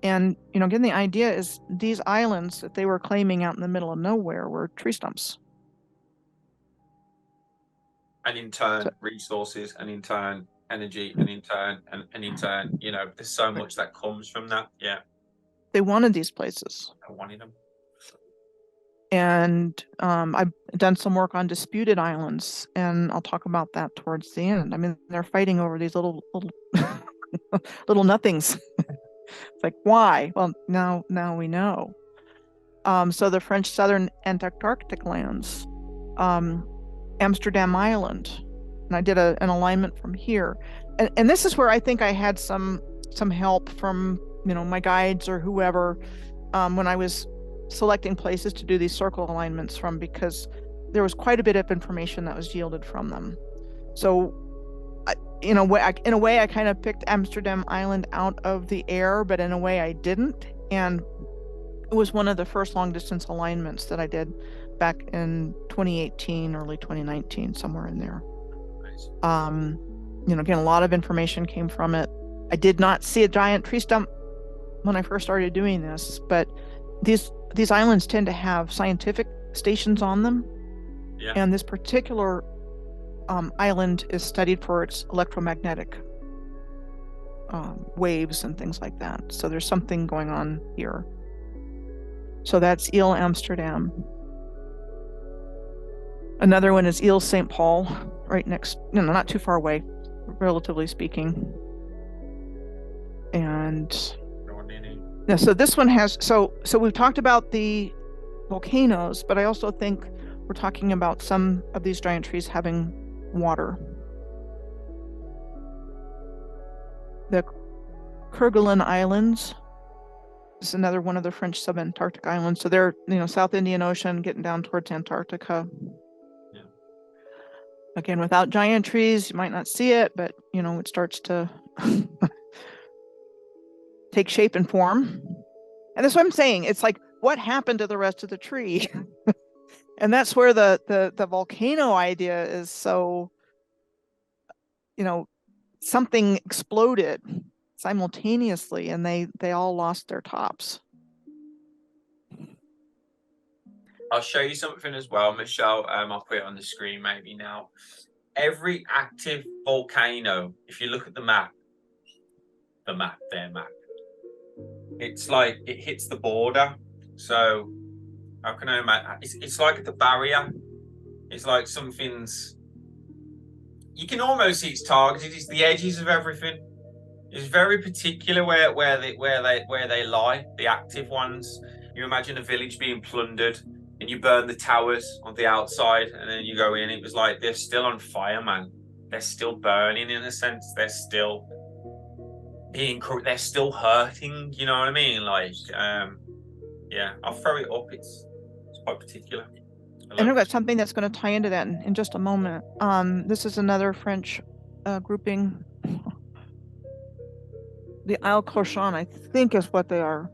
And, again, the idea is these islands that they were claiming out in the middle of nowhere were tree stumps. And in turn, resources, and in turn, energy, and in turn, and in turn, there's so much that comes from that. Yeah. They wanted these places. I wanted them. And I've done some work on disputed islands, and I'll talk about that towards the end. I mean, they're fighting over these little little nothings. It's like, why? Well, now we know. So the French Southern Antarctic lands, Amsterdam Island, and I did an alignment from here. And this is where I think I had some some help from, my guides or whoever, when I was selecting places to do these circle alignments from, because there was quite a bit of information that was yielded from them. So in a way, I kind of picked Amsterdam Island out of the air, but in a way I didn't. And it was one of the first long distance alignments that I did back in 2018, early 2019, somewhere in there. Nice. Again, a lot of information came from it. I did not see a giant tree stump when I first started doing this, but these islands tend to have scientific stations on them. Yeah. And this particular island is studied for its electromagnetic waves and things like that. So there's something going on here. So that's Ile Amsterdam. Another one is Ile St. Paul, right next, not too far away, relatively speaking. And yeah, so this one has, so we've talked about the volcanoes, but I also think we're talking about some of these giant trees having water. The Kerguelen Islands is another one of the French subantarctic islands. So they're, South Indian Ocean, getting down towards Antarctica. Yeah. Again, without giant trees, you might not see it, but, it starts to take shape and form. And that's what I'm saying. It's like, what happened to the rest of the tree? And that's where the volcano idea is so, something exploded simultaneously and they all lost their tops. I'll show you something as well, Michelle. I'll put it on the screen maybe now. Every active volcano, if you look at the map, their map, it's like it hits the border. So how can I imagine? It's like the barrier. It's like something's. You can almost see it's targeted. It's the edges of everything. It's very particular where they lie. The active ones. You imagine a village being plundered, and you burn the towers on the outside, and then you go in. It was like they're still on fire, man. They're still burning in a sense. They're still being. They're still hurting. You know what I mean? Like, yeah. I'll throw it up. It's quite particular. And I've got something that's going to tie into that in just a moment. This is another French grouping. The Isle Cochon, I think, is what they are.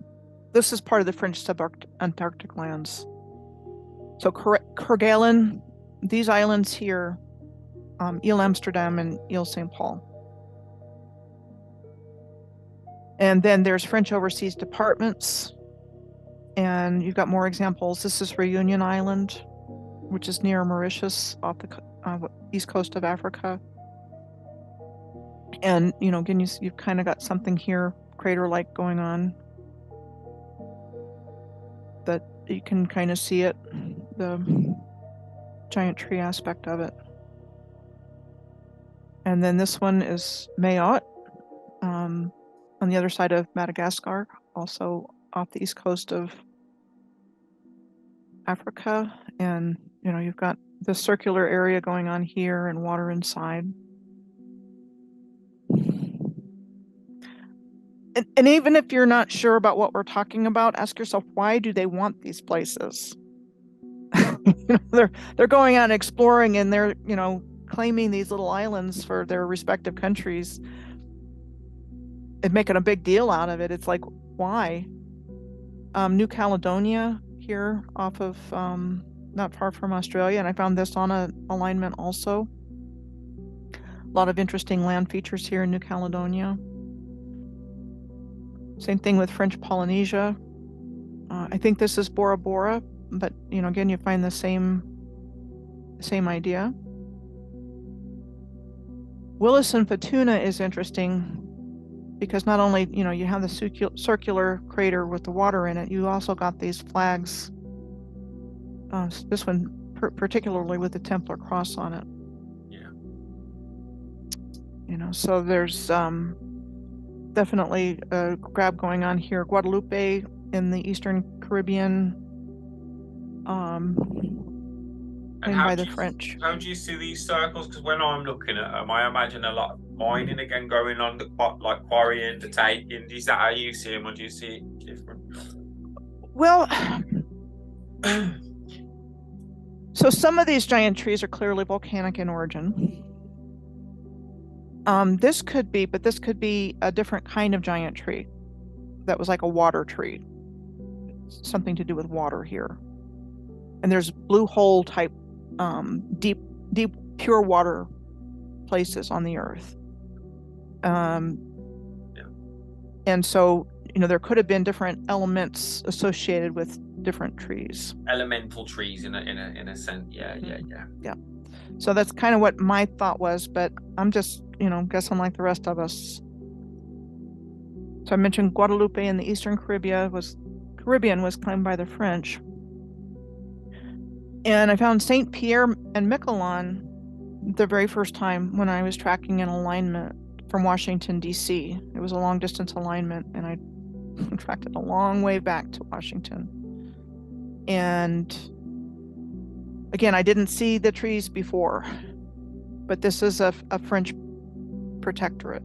This is part of the French subantarctic lands. So Kerguelen, these islands here, Ile Amsterdam and Ile St. Paul. And then there's French overseas departments. And you've got more examples. This is Reunion Island, which is near Mauritius off the east coast of Africa. And, again, you've kind of got something here, crater-like going on. That you can kind of see it, the giant tree aspect of it. And then this one is Mayotte, on the other side of Madagascar, also off the east coast of Africa. And, you've got the circular area going on here and water inside. And even if you're not sure about what we're talking about, ask yourself, why do they want these places? They're going out exploring and they're, claiming these little islands for their respective countries and making a big deal out of it. It's like, why? New Caledonia here off of not far from Australia, and I found this on an alignment also. A lot of interesting land features here in New Caledonia. Same thing with French Polynesia. I think this is Bora Bora, but again, you find the same idea. Willis and Futuna is interesting because not only you have the circular crater with the water in it, you also got these flags. This one particularly with the Templar cross on it. Yeah. So there's definitely a grab going on here. Guadeloupe in the Eastern Caribbean. claimed by the French. How do you see these circles? Because when I'm looking at them, I imagine a lot of mining again going on, like quarrying, the taking. Is that how you see them, or do you see it different? Well, so some of these giant trees are clearly volcanic in origin. This could be a different kind of giant tree that was like a water tree. Something to do with water here. And there's blue hole type, deep, pure water places on the earth. And so, there could have been different elements associated with different trees. Elemental trees in a sense. Yeah. So that's kind of what my thought was, but I'm just, guessing like the rest of us. So I mentioned Guadeloupe in the Eastern Caribbean was claimed by the French. And I found St. Pierre and Miquelon the very first time when I was tracking an alignment from Washington, D.C. It was a long distance alignment, and I tracked it a long way back to Washington. And again, I didn't see the trees before, but this is a French protectorate.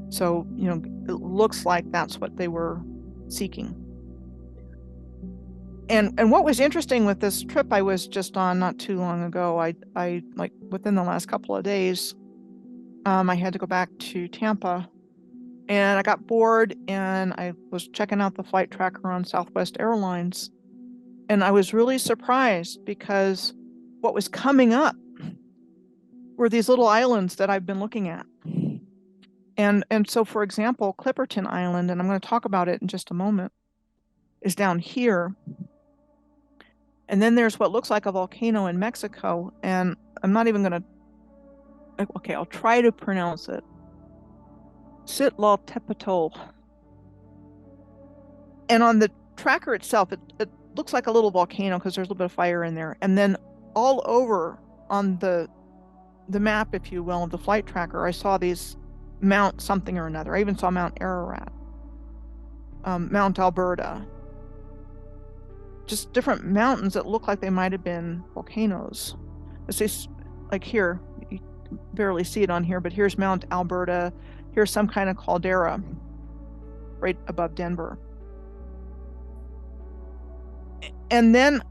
So, it looks like that's what they were seeking. And what was interesting with this trip I was just on not too long ago, I like within the last couple of days, I had to go back to Tampa, and I got bored, and I was checking out the flight tracker on Southwest Airlines, and I was really surprised because what was coming up were these little islands that I've been looking at. And so, for example, Clipperton Island, and I'm going to talk about it in just a moment, is down here. And then there's what looks like a volcano in Mexico, and I'm not even going to, okay, I'll try to pronounce it. Citlal-Tepetl. And on the tracker itself, it looks like a little volcano because there's a little bit of fire in there. And then all over on the map, if you will, of the flight tracker, I saw these Mount something or another. I even saw Mount Ararat, Mount Alberta. Just different mountains that look like they might have been volcanoes. Let's say, like here, you can barely see it on here, but here's Mount Alberta. Here's some kind of caldera right above Denver. And then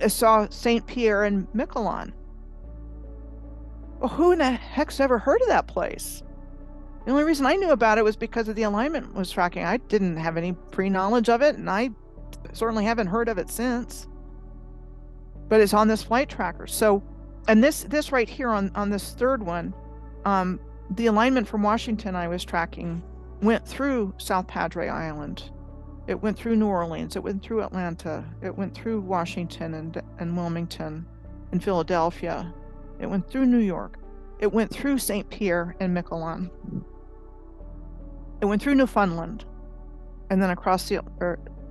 I saw St. Pierre and Miquelon. Well, who in the heck's ever heard of that place? The only reason I knew about it was because of the alignment was tracking. I didn't have any pre-knowledge of it, and I certainly haven't heard of it since. But it's on this flight tracker. So, and this right here on this third one, the alignment from Washington I was tracking went through South Padre Island. It went through New Orleans. It went through Atlanta. It went through Washington and Wilmington and Philadelphia. It went through New York. It went through St. Pierre and Miquelon. It went through Newfoundland, and then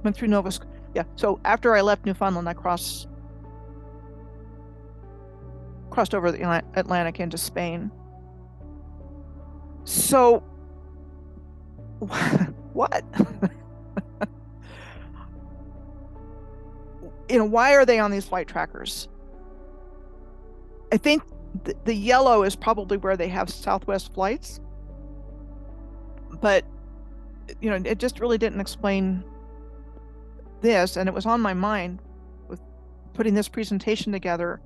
went through Nova Scotia. Yeah, so after I left Newfoundland, I crossed over the Atlantic into Spain. So, what? Why are they on these flight trackers? I think the yellow is probably where they have Southwest flights. But, it just really didn't explain this. And it was on my mind with putting this presentation together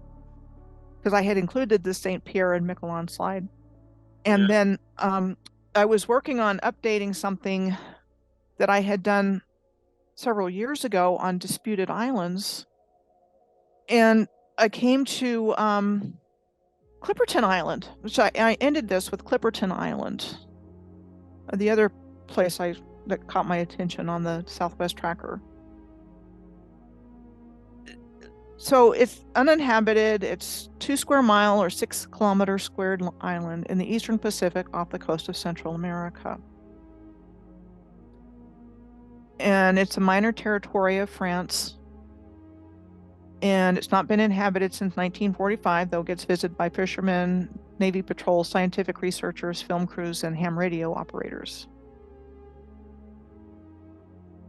because I had included the St. Pierre and Miquelon slide. And then I was working on updating something that I had done several years ago on disputed islands. And I came to Clipperton Island, which I ended this with Clipperton Island. The other place that caught my attention on the Southwest tracker. So it's uninhabited. It's 2 square mile or 6 kilometer squared island in the Eastern Pacific off the coast of Central America. And it's a minor territory of France. And it's not been inhabited since 1945, though it gets visited by fishermen, Navy patrol, scientific researchers, film crews, and ham radio operators.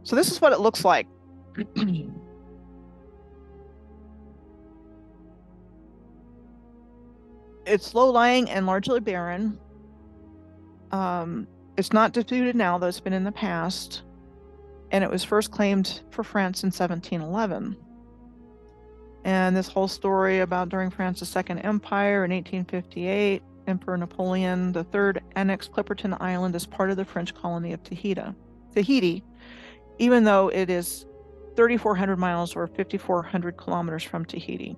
So this is what it looks like. It's low-lying and largely barren. It's not disputed now, though it's been in the past. And it was first claimed for France in 1711. And this whole story about during France's Second Empire in 1858, Emperor Napoleon III annexed Clipperton Island as part of the French colony of Tahiti, even though it is 3,400 miles or 5,400 kilometers from Tahiti.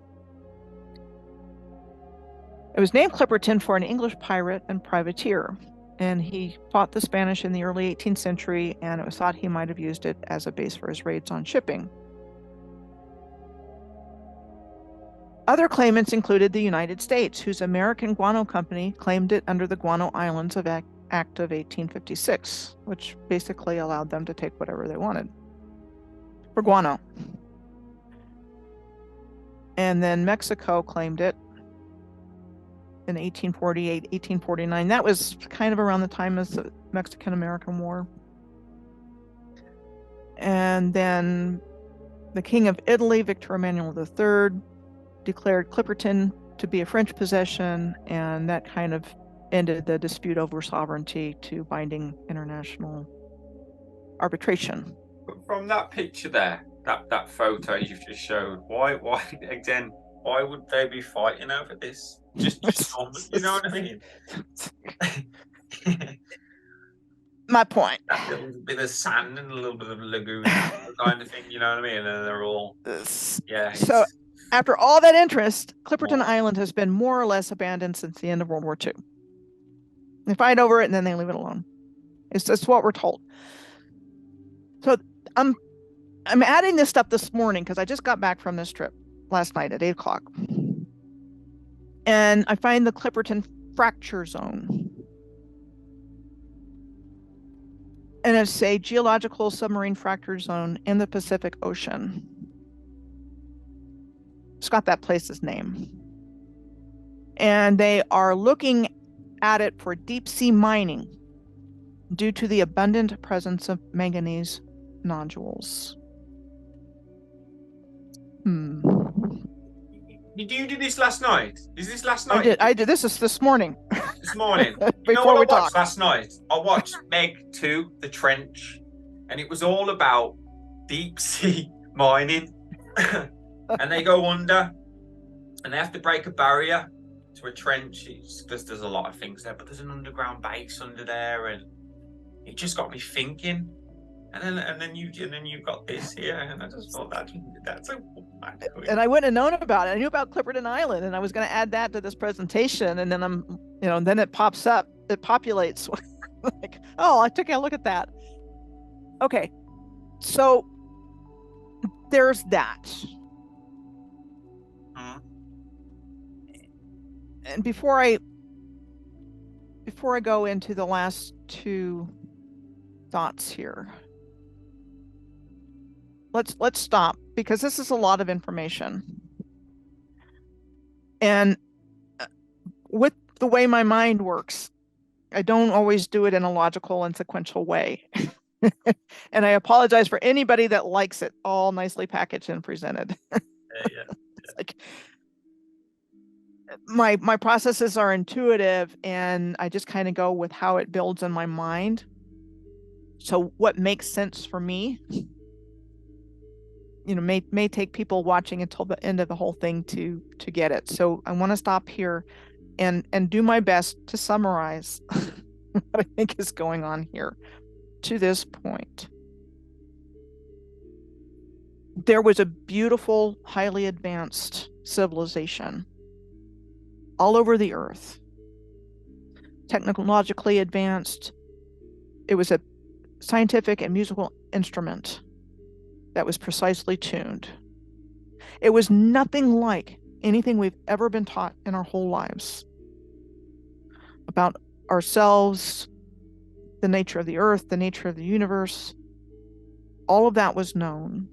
It was named Clipperton for an English pirate and privateer, and he fought the Spanish in the early 18th century, and it was thought he might have used it as a base for his raids on shipping. Other claimants included the United States, whose American Guano Company claimed it under the Guano Islands of Act of 1856, which basically allowed them to take whatever they wanted for guano. And then Mexico claimed it in 1848, 1849. That was kind of around the time of the Mexican-American War. And then the King of Italy, Victor Emmanuel III, declared Clipperton to be a French possession, and that kind of ended the dispute over sovereignty to binding international arbitration. But from that picture there, that photo you've just showed, why again, why would they be fighting over this? Just normal, you know what I mean? My point. That little bit of sand and a little bit of lagoon kind of thing, you know what I mean? And they're all, yeah. So after all that interest, Clipperton Island has been more or less abandoned since the end of World War II. They fight over it and then they leave it alone. It's just what we're told. So I'm adding this stuff this morning because I just got back from this trip last night at 8 o'clock. And I find the Clipperton fracture zone. And it's a geological submarine fracture zone in the Pacific Ocean. It's got that place's name. And they are looking at it for deep sea mining due to the abundant presence of manganese nodules. Did you do this last night? Is this last night? I did. This is this morning. This morning. Before you know what we I watched talk. last night? I watched Meg 2, The Trench, and it was all about deep sea mining. And they go under, and they have to break a barrier to a trench. There's a lot of things there, but there's an underground base under there, and it just got me thinking. And then you've got this here, and I just thought that's a. And I wouldn't have known about it. I knew about Clipperton Island, and I was going to add that to this presentation. And then then it pops up, it populates. Like, oh, I took a look at that. Okay, so there's that. And before I go into the last two thoughts here, let's stop, because this is a lot of information. And with the way my mind works, I don't always do it in a logical and sequential way. And I apologize for anybody that likes it all nicely packaged and presented. Yeah. It's like, my processes are intuitive, and I just kind of go with how it builds in my mind. So what makes sense for me, may take people watching until the end of the whole thing to get it. So I want to stop here and do my best to summarize what I think is going on here to this point. There was a beautiful, highly advanced civilization all over the earth, technologically advanced. It was a scientific and musical instrument that was precisely tuned. It was nothing like anything we've ever been taught in our whole lives about ourselves, the nature of the earth, the nature of the universe. All of that was known.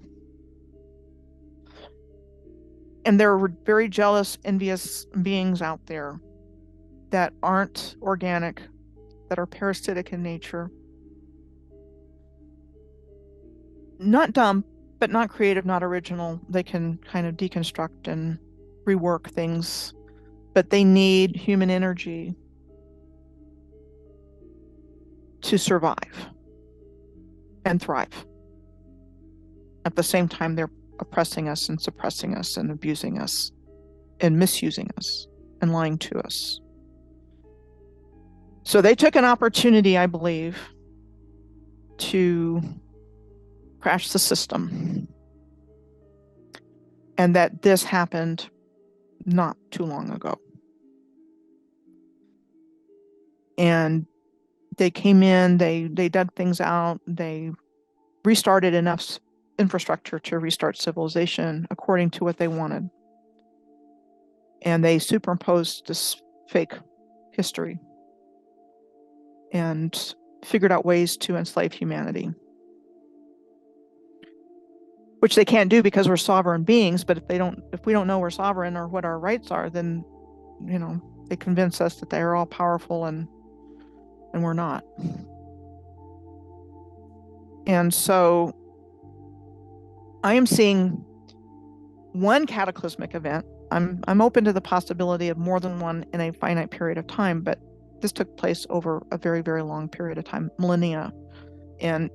And there were very jealous, envious beings out there that aren't organic, that are parasitic in nature. Not dumb, but not creative, not original. They can kind of deconstruct and rework things but they need human energy to survive and thrive. At the same time, they're oppressing us and suppressing us and abusing us and misusing us and lying to us. So they took an opportunity, I believe, to crash the system. And that this happened not too long ago. And they came in, they dug things out, they restarted enough infrastructure to restart civilization according to what they wanted. And they superimposed this fake history and figured out ways to enslave humanity, which they can't do because we're sovereign beings. But if we don't know we're sovereign or what our rights are, then, you know, they convince us that they're all powerful and we're not. And so I am seeing one cataclysmic event. I'm open to the possibility of more than one in a finite period of time, but this took place over a very, very long period of time, millennia. And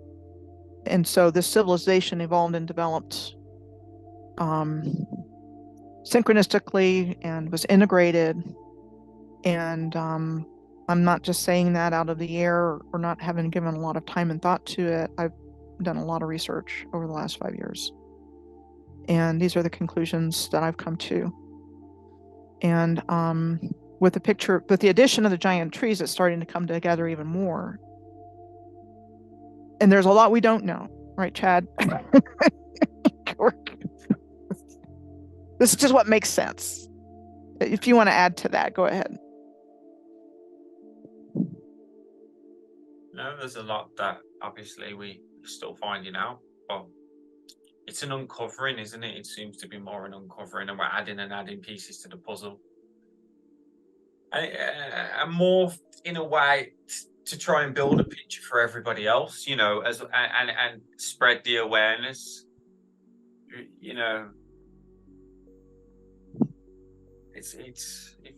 so this civilization evolved and developed synchronistically and was integrated. And I'm not just saying that out of the air or not having given a lot of time and thought to it. I've done a lot of research over the last 5 years. And these are the conclusions that I've come to. And with the addition of the giant trees, it's starting to come together even more. And there's a lot we don't know, right, Chad? This is just what makes sense. If you want to add to that, go ahead. No, there's a lot that obviously we're still finding out. Well, it's an uncovering, isn't it? It seems to be more an uncovering, and we're adding pieces to the puzzle. And more in a way to try and build a picture for everybody else, you know, and spread the awareness. You know, it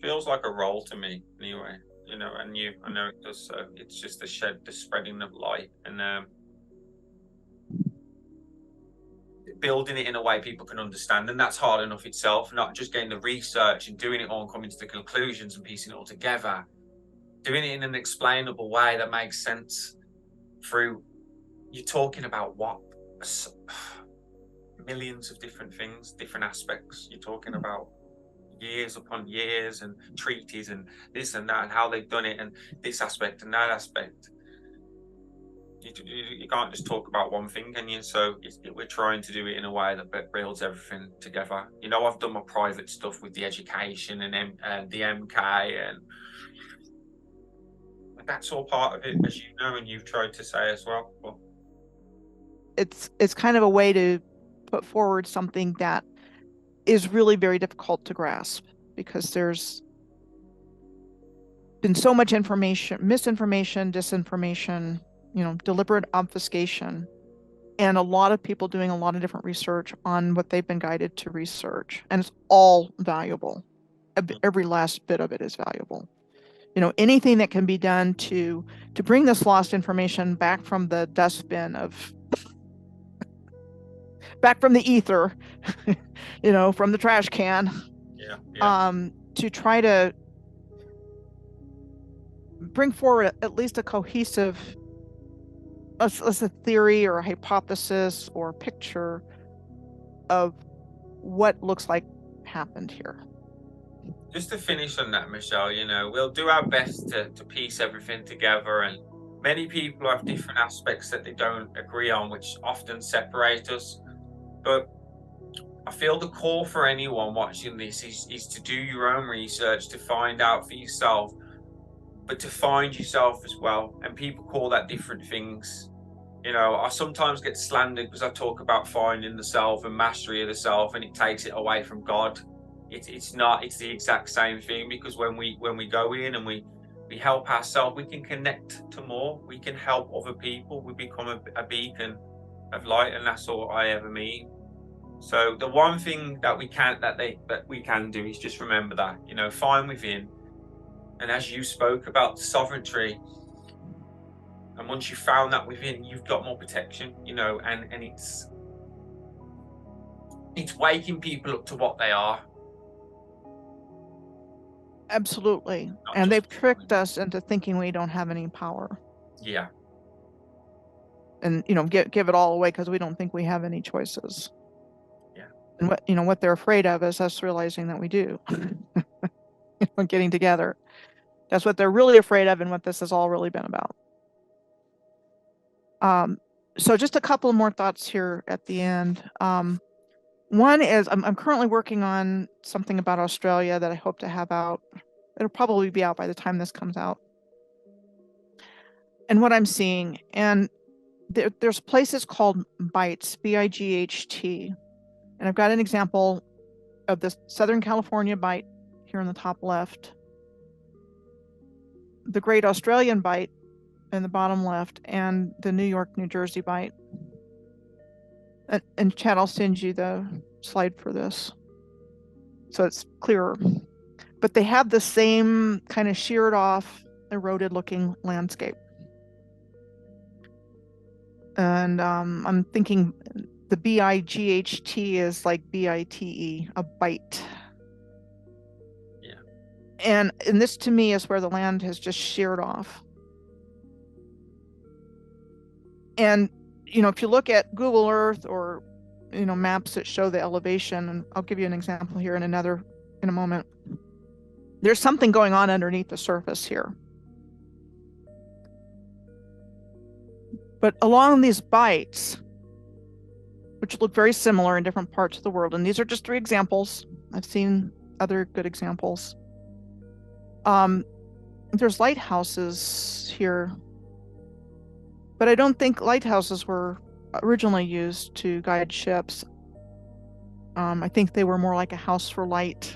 feels like a role to me anyway. You know, and I know it does. So it's just the spreading of light and building it in a way people can understand, and that's hard enough itself. Not just getting the research and doing it all and coming to the conclusions and piecing it all together, doing it in an explainable way that makes sense. Through you're talking about what millions of different things, different aspects. You're talking about years upon years and treaties and this and that and how they've done it and this aspect and that aspect. You can't just talk about one thing, can you? So we're trying to do it in a way that builds everything together. You know, I've done my private stuff with the education and the MK, and that's all part of it, as you know, and you've tried to say as well. Well, it's kind of a way to put forward something that is really very difficult to grasp, because there's been so much information, misinformation, disinformation, you know, deliberate obfuscation, and a lot of people doing a lot of different research on what they've been guided to research. And it's all valuable. Every last bit of it is valuable. You know, anything that can be done to bring this lost information back from the dustbin of, back from the ether, you know, from the trash can, to try to bring forward at least a cohesive, a theory or a hypothesis or a picture of what looks like happened here. Just to finish on that, Michelle, you know, we'll do our best to piece everything together, and many people have different aspects that they don't agree on, which often separate us. But I feel the call for anyone watching this is to do your own research, to find out for yourself, but to find yourself as well. And people call that different things. You know, I sometimes get slandered because I talk about finding the self and mastery of the self, and it takes it away from God. It's not. It's the exact same thing, because when we go in and we help ourselves, we can connect to more. We can help other people. We become a beacon of light, and that's all I ever mean. So the one thing that we can do is just remember that, you know, find within. And as you spoke about sovereignty, and once you found that within, you've got more protection, you know, and it's waking people up to what they are. Absolutely. And they've tricked us into thinking we don't have any power. Yeah. And, you know, give it all away because we don't think we have any choices. Yeah. And what they're afraid of is us realizing that we do. Getting together. That's what they're really afraid of and what this has all really been about. So just a couple more thoughts here at the end. One is I'm currently working on something about Australia that I hope to have out. It'll probably be out by the time this comes out. And what I'm seeing, and there's places called bights, B-I-G-H-T. And I've got an example of this Southern California bight here in the top left, the Great Australian bight in the bottom left, and the New York, New Jersey bight. And Chad, I'll send you the slide for this so it's clearer. But they have the same kind of sheared off, eroded looking landscape. And I'm thinking the B-I-G-H-T is like B-I-T-E, a bite. Yeah. And this to me is where the land has just sheared off. And, you know, if you look at Google Earth or, you know, maps that show the elevation, and I'll give you an example here in a moment, there's something going on underneath the surface here. But along these bights, which look very similar in different parts of the world, and these are just 3 examples. I've seen other good examples. There's lighthouses here, but I don't think lighthouses were originally used to guide ships. I think they were more like a house for light,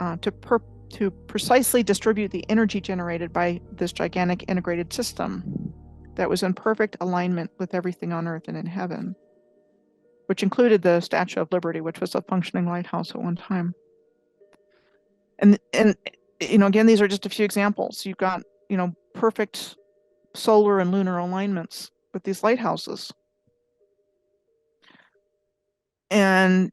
to precisely distribute the energy generated by this gigantic integrated system that was in perfect alignment with everything on Earth and in heaven, which included the Statue of Liberty, which was a functioning lighthouse at one time. And you know, again, these are just a few examples. You've got, you know, perfect solar and lunar alignments with these lighthouses. And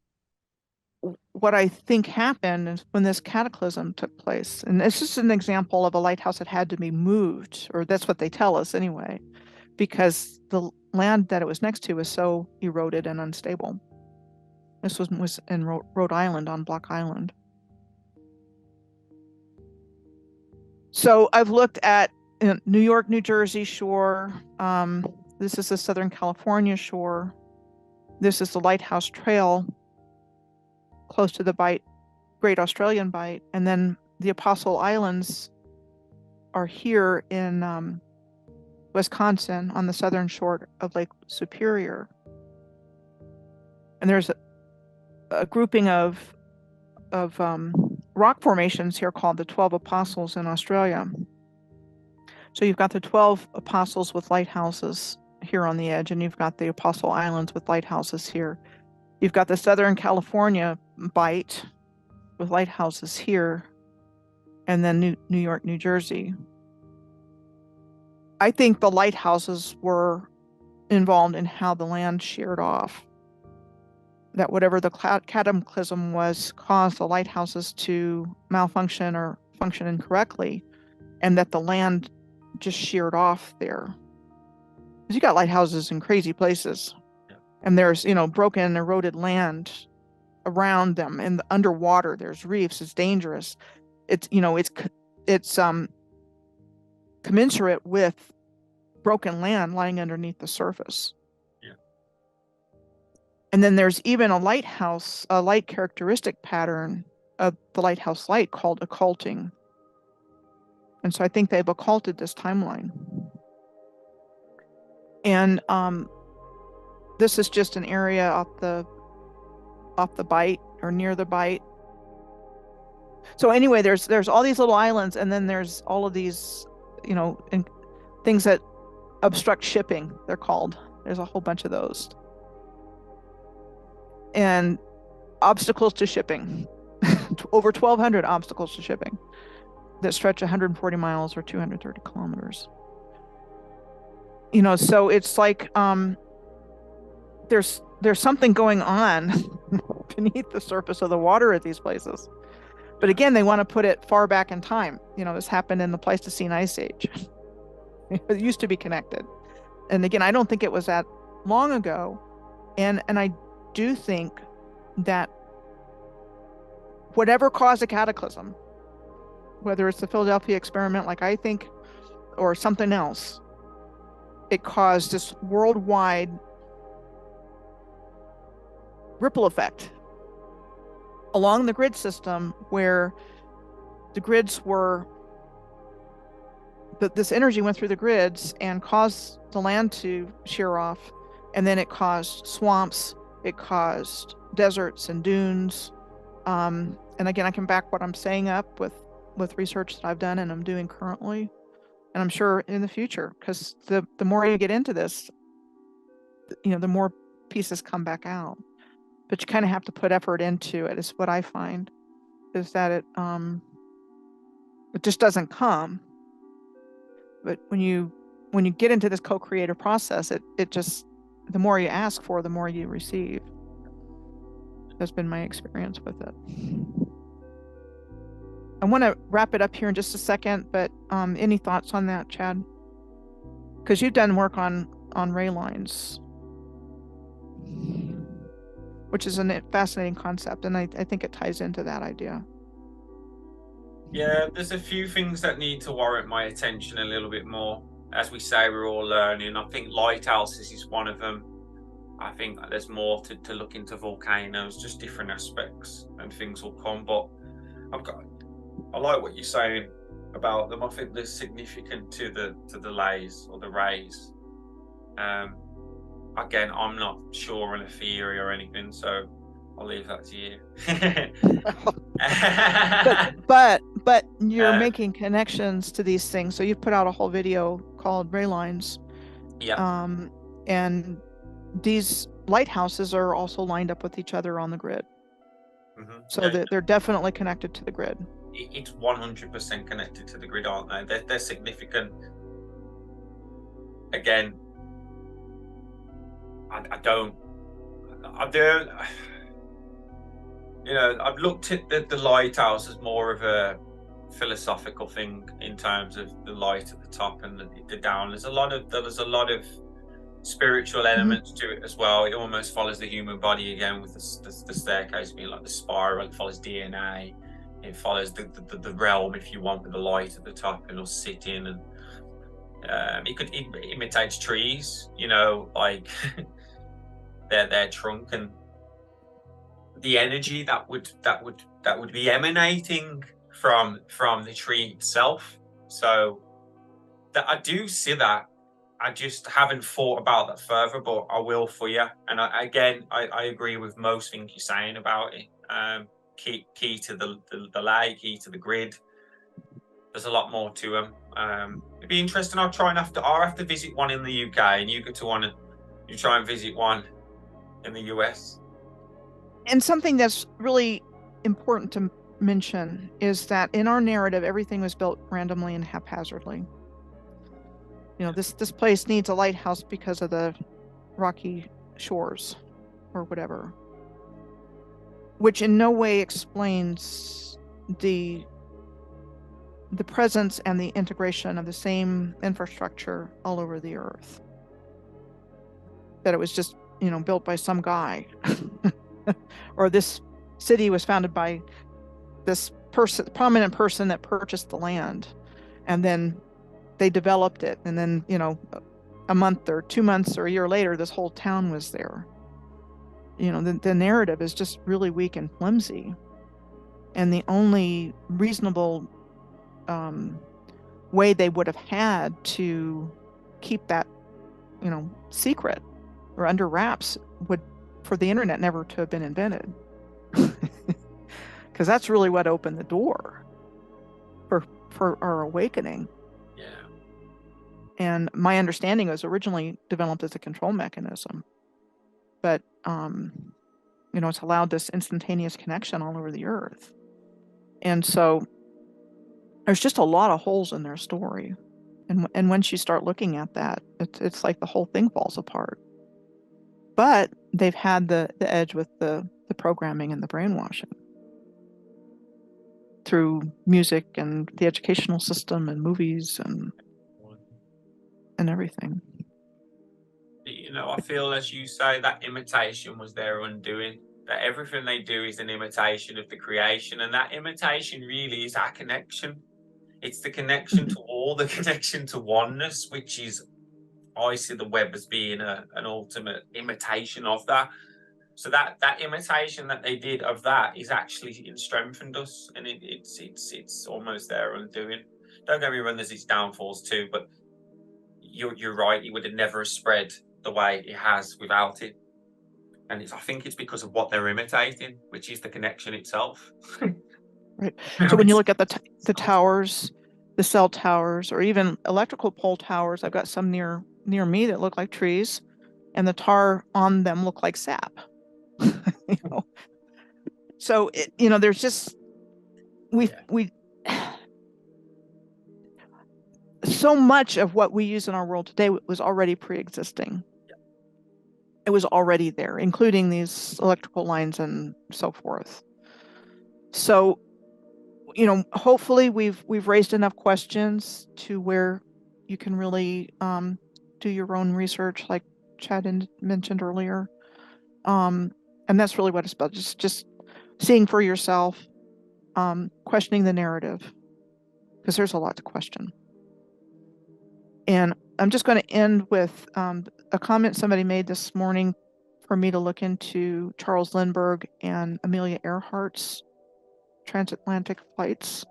what I think happened is when this cataclysm took place, and it's just an example of a lighthouse that had to be moved, or that's what they tell us anyway, because the land that it was next to was so eroded and unstable. This was in Rhode Island, on Block Island. So I've looked at New York, New Jersey shore. This is the Southern California shore. This is the Lighthouse Trail close to the bight, Great Australian Bight. And then the Apostle Islands are here in Wisconsin on the southern shore of Lake Superior. And there's a grouping of rock formations here called the 12 Apostles in Australia. So you've got the 12 apostles with lighthouses here on the edge, and you've got the Apostle Islands with lighthouses here. You've got the Southern California bight with lighthouses here, and then New York, New Jersey. I think the lighthouses were involved in how the land sheared off. That whatever the cataclysm was caused the lighthouses to malfunction or function incorrectly, and that the land just sheared off there. Because you got lighthouses in crazy places, and there's, you know, broken, eroded land around them, and underwater there's reefs. It's dangerous. It's, you know, it's commensurate with broken land lying underneath the surface. Yeah. And then there's even a lighthouse, a light characteristic pattern of the lighthouse light called occulting. And so I think they've occulted this timeline. And this is just an area off the bight or near the bight. So anyway, there's all these little islands, and then there's all of these, you know, things that obstruct shipping, they're called. There's a whole bunch of those. and obstacles to shipping. Over 1,200 obstacles to shipping that stretch 140 miles or 230 kilometers. You know, so it's like there's something going on beneath the surface of the water at these places. But again, they want to put it far back in time. You know, this happened in the Pleistocene Ice Age. It used to be connected. And again, I don't think it was that long ago. And I do think that whatever caused a cataclysm, whether it's the Philadelphia experiment, like I think, or something else, it caused this worldwide ripple effect along the grid system, where the grids were, this energy went through the grids and caused the land to shear off, and then it caused swamps, it caused deserts and dunes. And again, I can back what I'm saying up with research that I've done and I'm doing currently, and I'm sure in the future, because the more you get into this, you know, the more pieces come back out. But you kind of have to put effort into it, is what I find, is that it just doesn't come. But when you get into this co-creative process, it just, the more you ask for, the more you receive. That's been my experience with it. I want to wrap it up here in just a second, but any thoughts on that, Chad? Because you've done work on ray lines, which is a fascinating concept, and I think it ties into that idea. Yeah, there's a few things that need to warrant my attention a little bit more. As we say, we're all learning. I think Lighthouses is one of them. I think there's more to look into volcanoes, just different aspects, and things will come. But I like what you're saying about them. I think they're significant to the lays or the rays. Again, I'm not sure on a theory or anything, so I'll leave that to you. but you're making connections to these things. So you've put out a whole video called Ray Lines. Yeah. And these lighthouses are also lined up with each other on the grid. Mm-hmm. So yeah, they're definitely connected to the grid. It's 100% connected to the grid, aren't they? They're significant. Again, I don't. You know, I've looked at the lighthouse as more of a philosophical thing in terms of the light at the top and the down. There's a lot of spiritual elements to it as well. It almost follows the human body again, with the staircase being like the spiral. It follows DNA. It follows the realm, if you want, with the light at the top, and it'll sit in, and it imitates trees, you know, like their trunk, and the energy that would be emanating from the tree itself. So that I do see that. I just haven't thought about that further, but I will for you. And I agree with most things you're saying about it. Key to the lay, key to the grid. There's a lot more to them. It'd be interesting. I'll have to visit one in the UK, and you try and visit one in the US. And something that's really important to mention is that in our narrative, everything was built randomly and haphazardly. You know, this place needs a lighthouse because of the rocky shores or whatever, which in no way explains the presence and the integration of the same infrastructure all over the earth. That it was just, you know, built by some guy. Or this city was founded by this prominent person that purchased the land, and then they developed it, and then, you know, a month or 2 months or a year later, this whole town was there. You know, the narrative is just really weak and flimsy, and the only reasonable way they would have had to keep that, you know, secret or under wraps would for the internet never to have been invented, because that's really what opened the door for our awakening. Yeah. And my understanding was originally developed as a control mechanism, but It's allowed this instantaneous connection all over the earth. And so there's just a lot of holes in their story. And once you start looking at that, it's like the whole thing falls apart. But they've had the edge with the programming and the brainwashing through music and the educational system and movies and everything. I feel, as you say, that imitation was their undoing. That everything they do is an imitation of the creation, and that imitation really is our connection. It's the connection to all, the connection to oneness, which is, I see the web as being an ultimate imitation of that. So that imitation that they did of that is actually strengthened us, and it's almost their undoing. Don't get me wrong, there's its downfalls too, but you're right, it would have never spread the way it has without it. And I think it's because of what they're imitating, which is the connection itself. Right. So when you look at the towers, the cell towers, or even electrical pole towers, I've got some near me that look like trees, and the tar on them look like sap. So there's just we so much of what we use in our world today was already pre-existing. It was already there, including these electrical lines and so forth. So, hopefully we've raised enough questions to where you can really do your own research, like Chad mentioned earlier. And that's really what it's about, just seeing for yourself, questioning the narrative, because there's a lot to question. And I'm just going to end with a comment somebody made this morning for me to look into Charles Lindbergh and Amelia Earhart's transatlantic flights.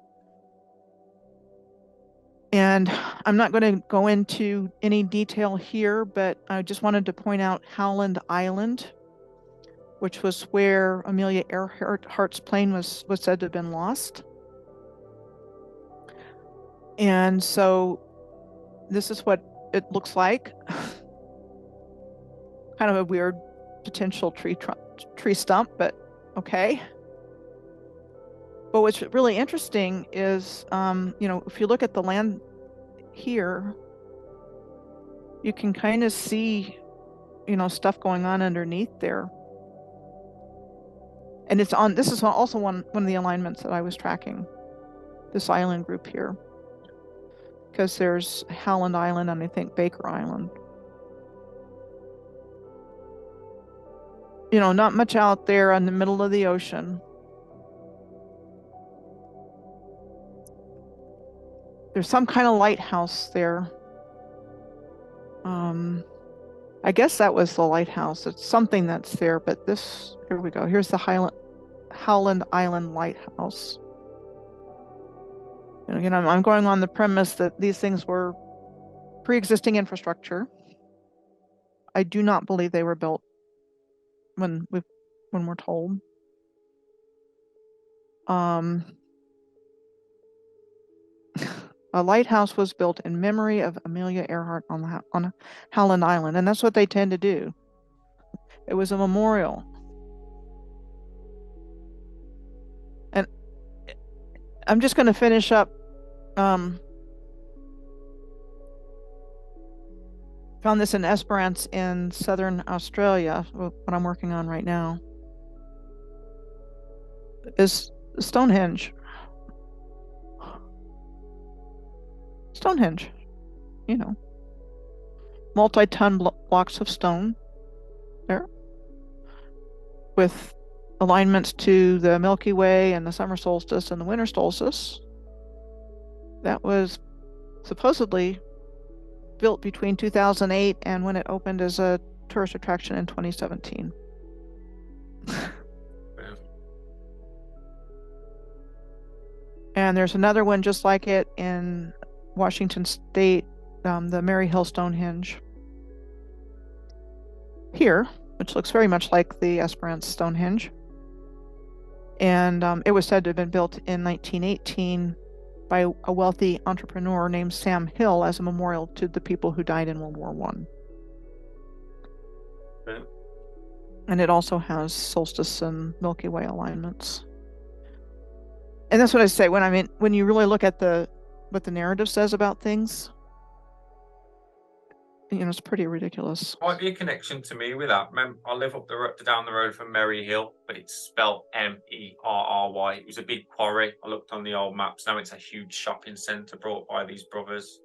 And I'm not going to go into any detail here, but I just wanted to point out Howland Island, which was where Amelia Earhart's plane was said to have been lost. And so this is what it looks like. Kind of a weird potential tree stump, but okay. But what's really interesting is, if you look at the land here, you can kind of see, stuff going on underneath there. And this is also one of the alignments that I was tracking, this island group here. Because there's Howland Island and I think Baker Island. Not much out there in the middle of the ocean. There's some kind of lighthouse there. I guess that was the lighthouse. It's something that's there, but here we go. Here's the Howland Island Lighthouse. I'm going on the premise that these things were pre-existing infrastructure. I do not believe they were built when we're told. A lighthouse was built in memory of Amelia Earhart on Howland Island, and that's what they tend to do. It was a memorial. And I'm just going to finish up. Found this in Esperance in southern Australia, what I'm working on right now, is Stonehenge. Stonehenge, multi-ton blocks of stone there with alignments to the Milky Way and the summer solstice and the winter solstice. That was supposedly built between 2008 and when it opened as a tourist attraction in 2017. And there's another one just like it in Washington State, the Mary Hill Stonehenge here, which looks very much like the Esperance Stonehenge. And it was said to have been built in 1918 by a wealthy entrepreneur named Sam Hill as a memorial to the people who died in World War I. And it also has solstice and Milky Way alignments. And that's what I say when you really look at what the narrative says about things, it's pretty ridiculous. Might be a connection to me with that. I live down the road from Merry Hill, but it's spelled Merry. It was a big quarry. I looked on the old maps. Now it's a huge shopping centre brought by these brothers.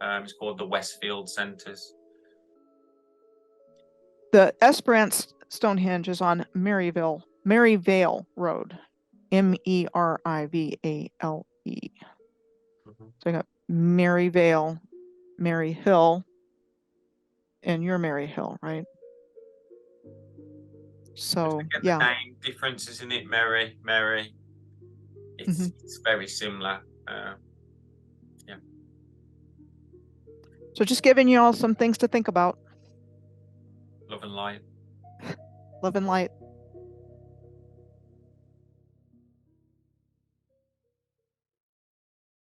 It's called the Westfield Centres. The Esperance Stonehenge is on Maryvale Road, Merivale. So I got Maryvale, Mary Hill, and you're Mary Hill, right? So yeah, the name difference, isn't it? Mary. It's very similar. Yeah. So just giving you all some things to think about. Love and light. Love and light.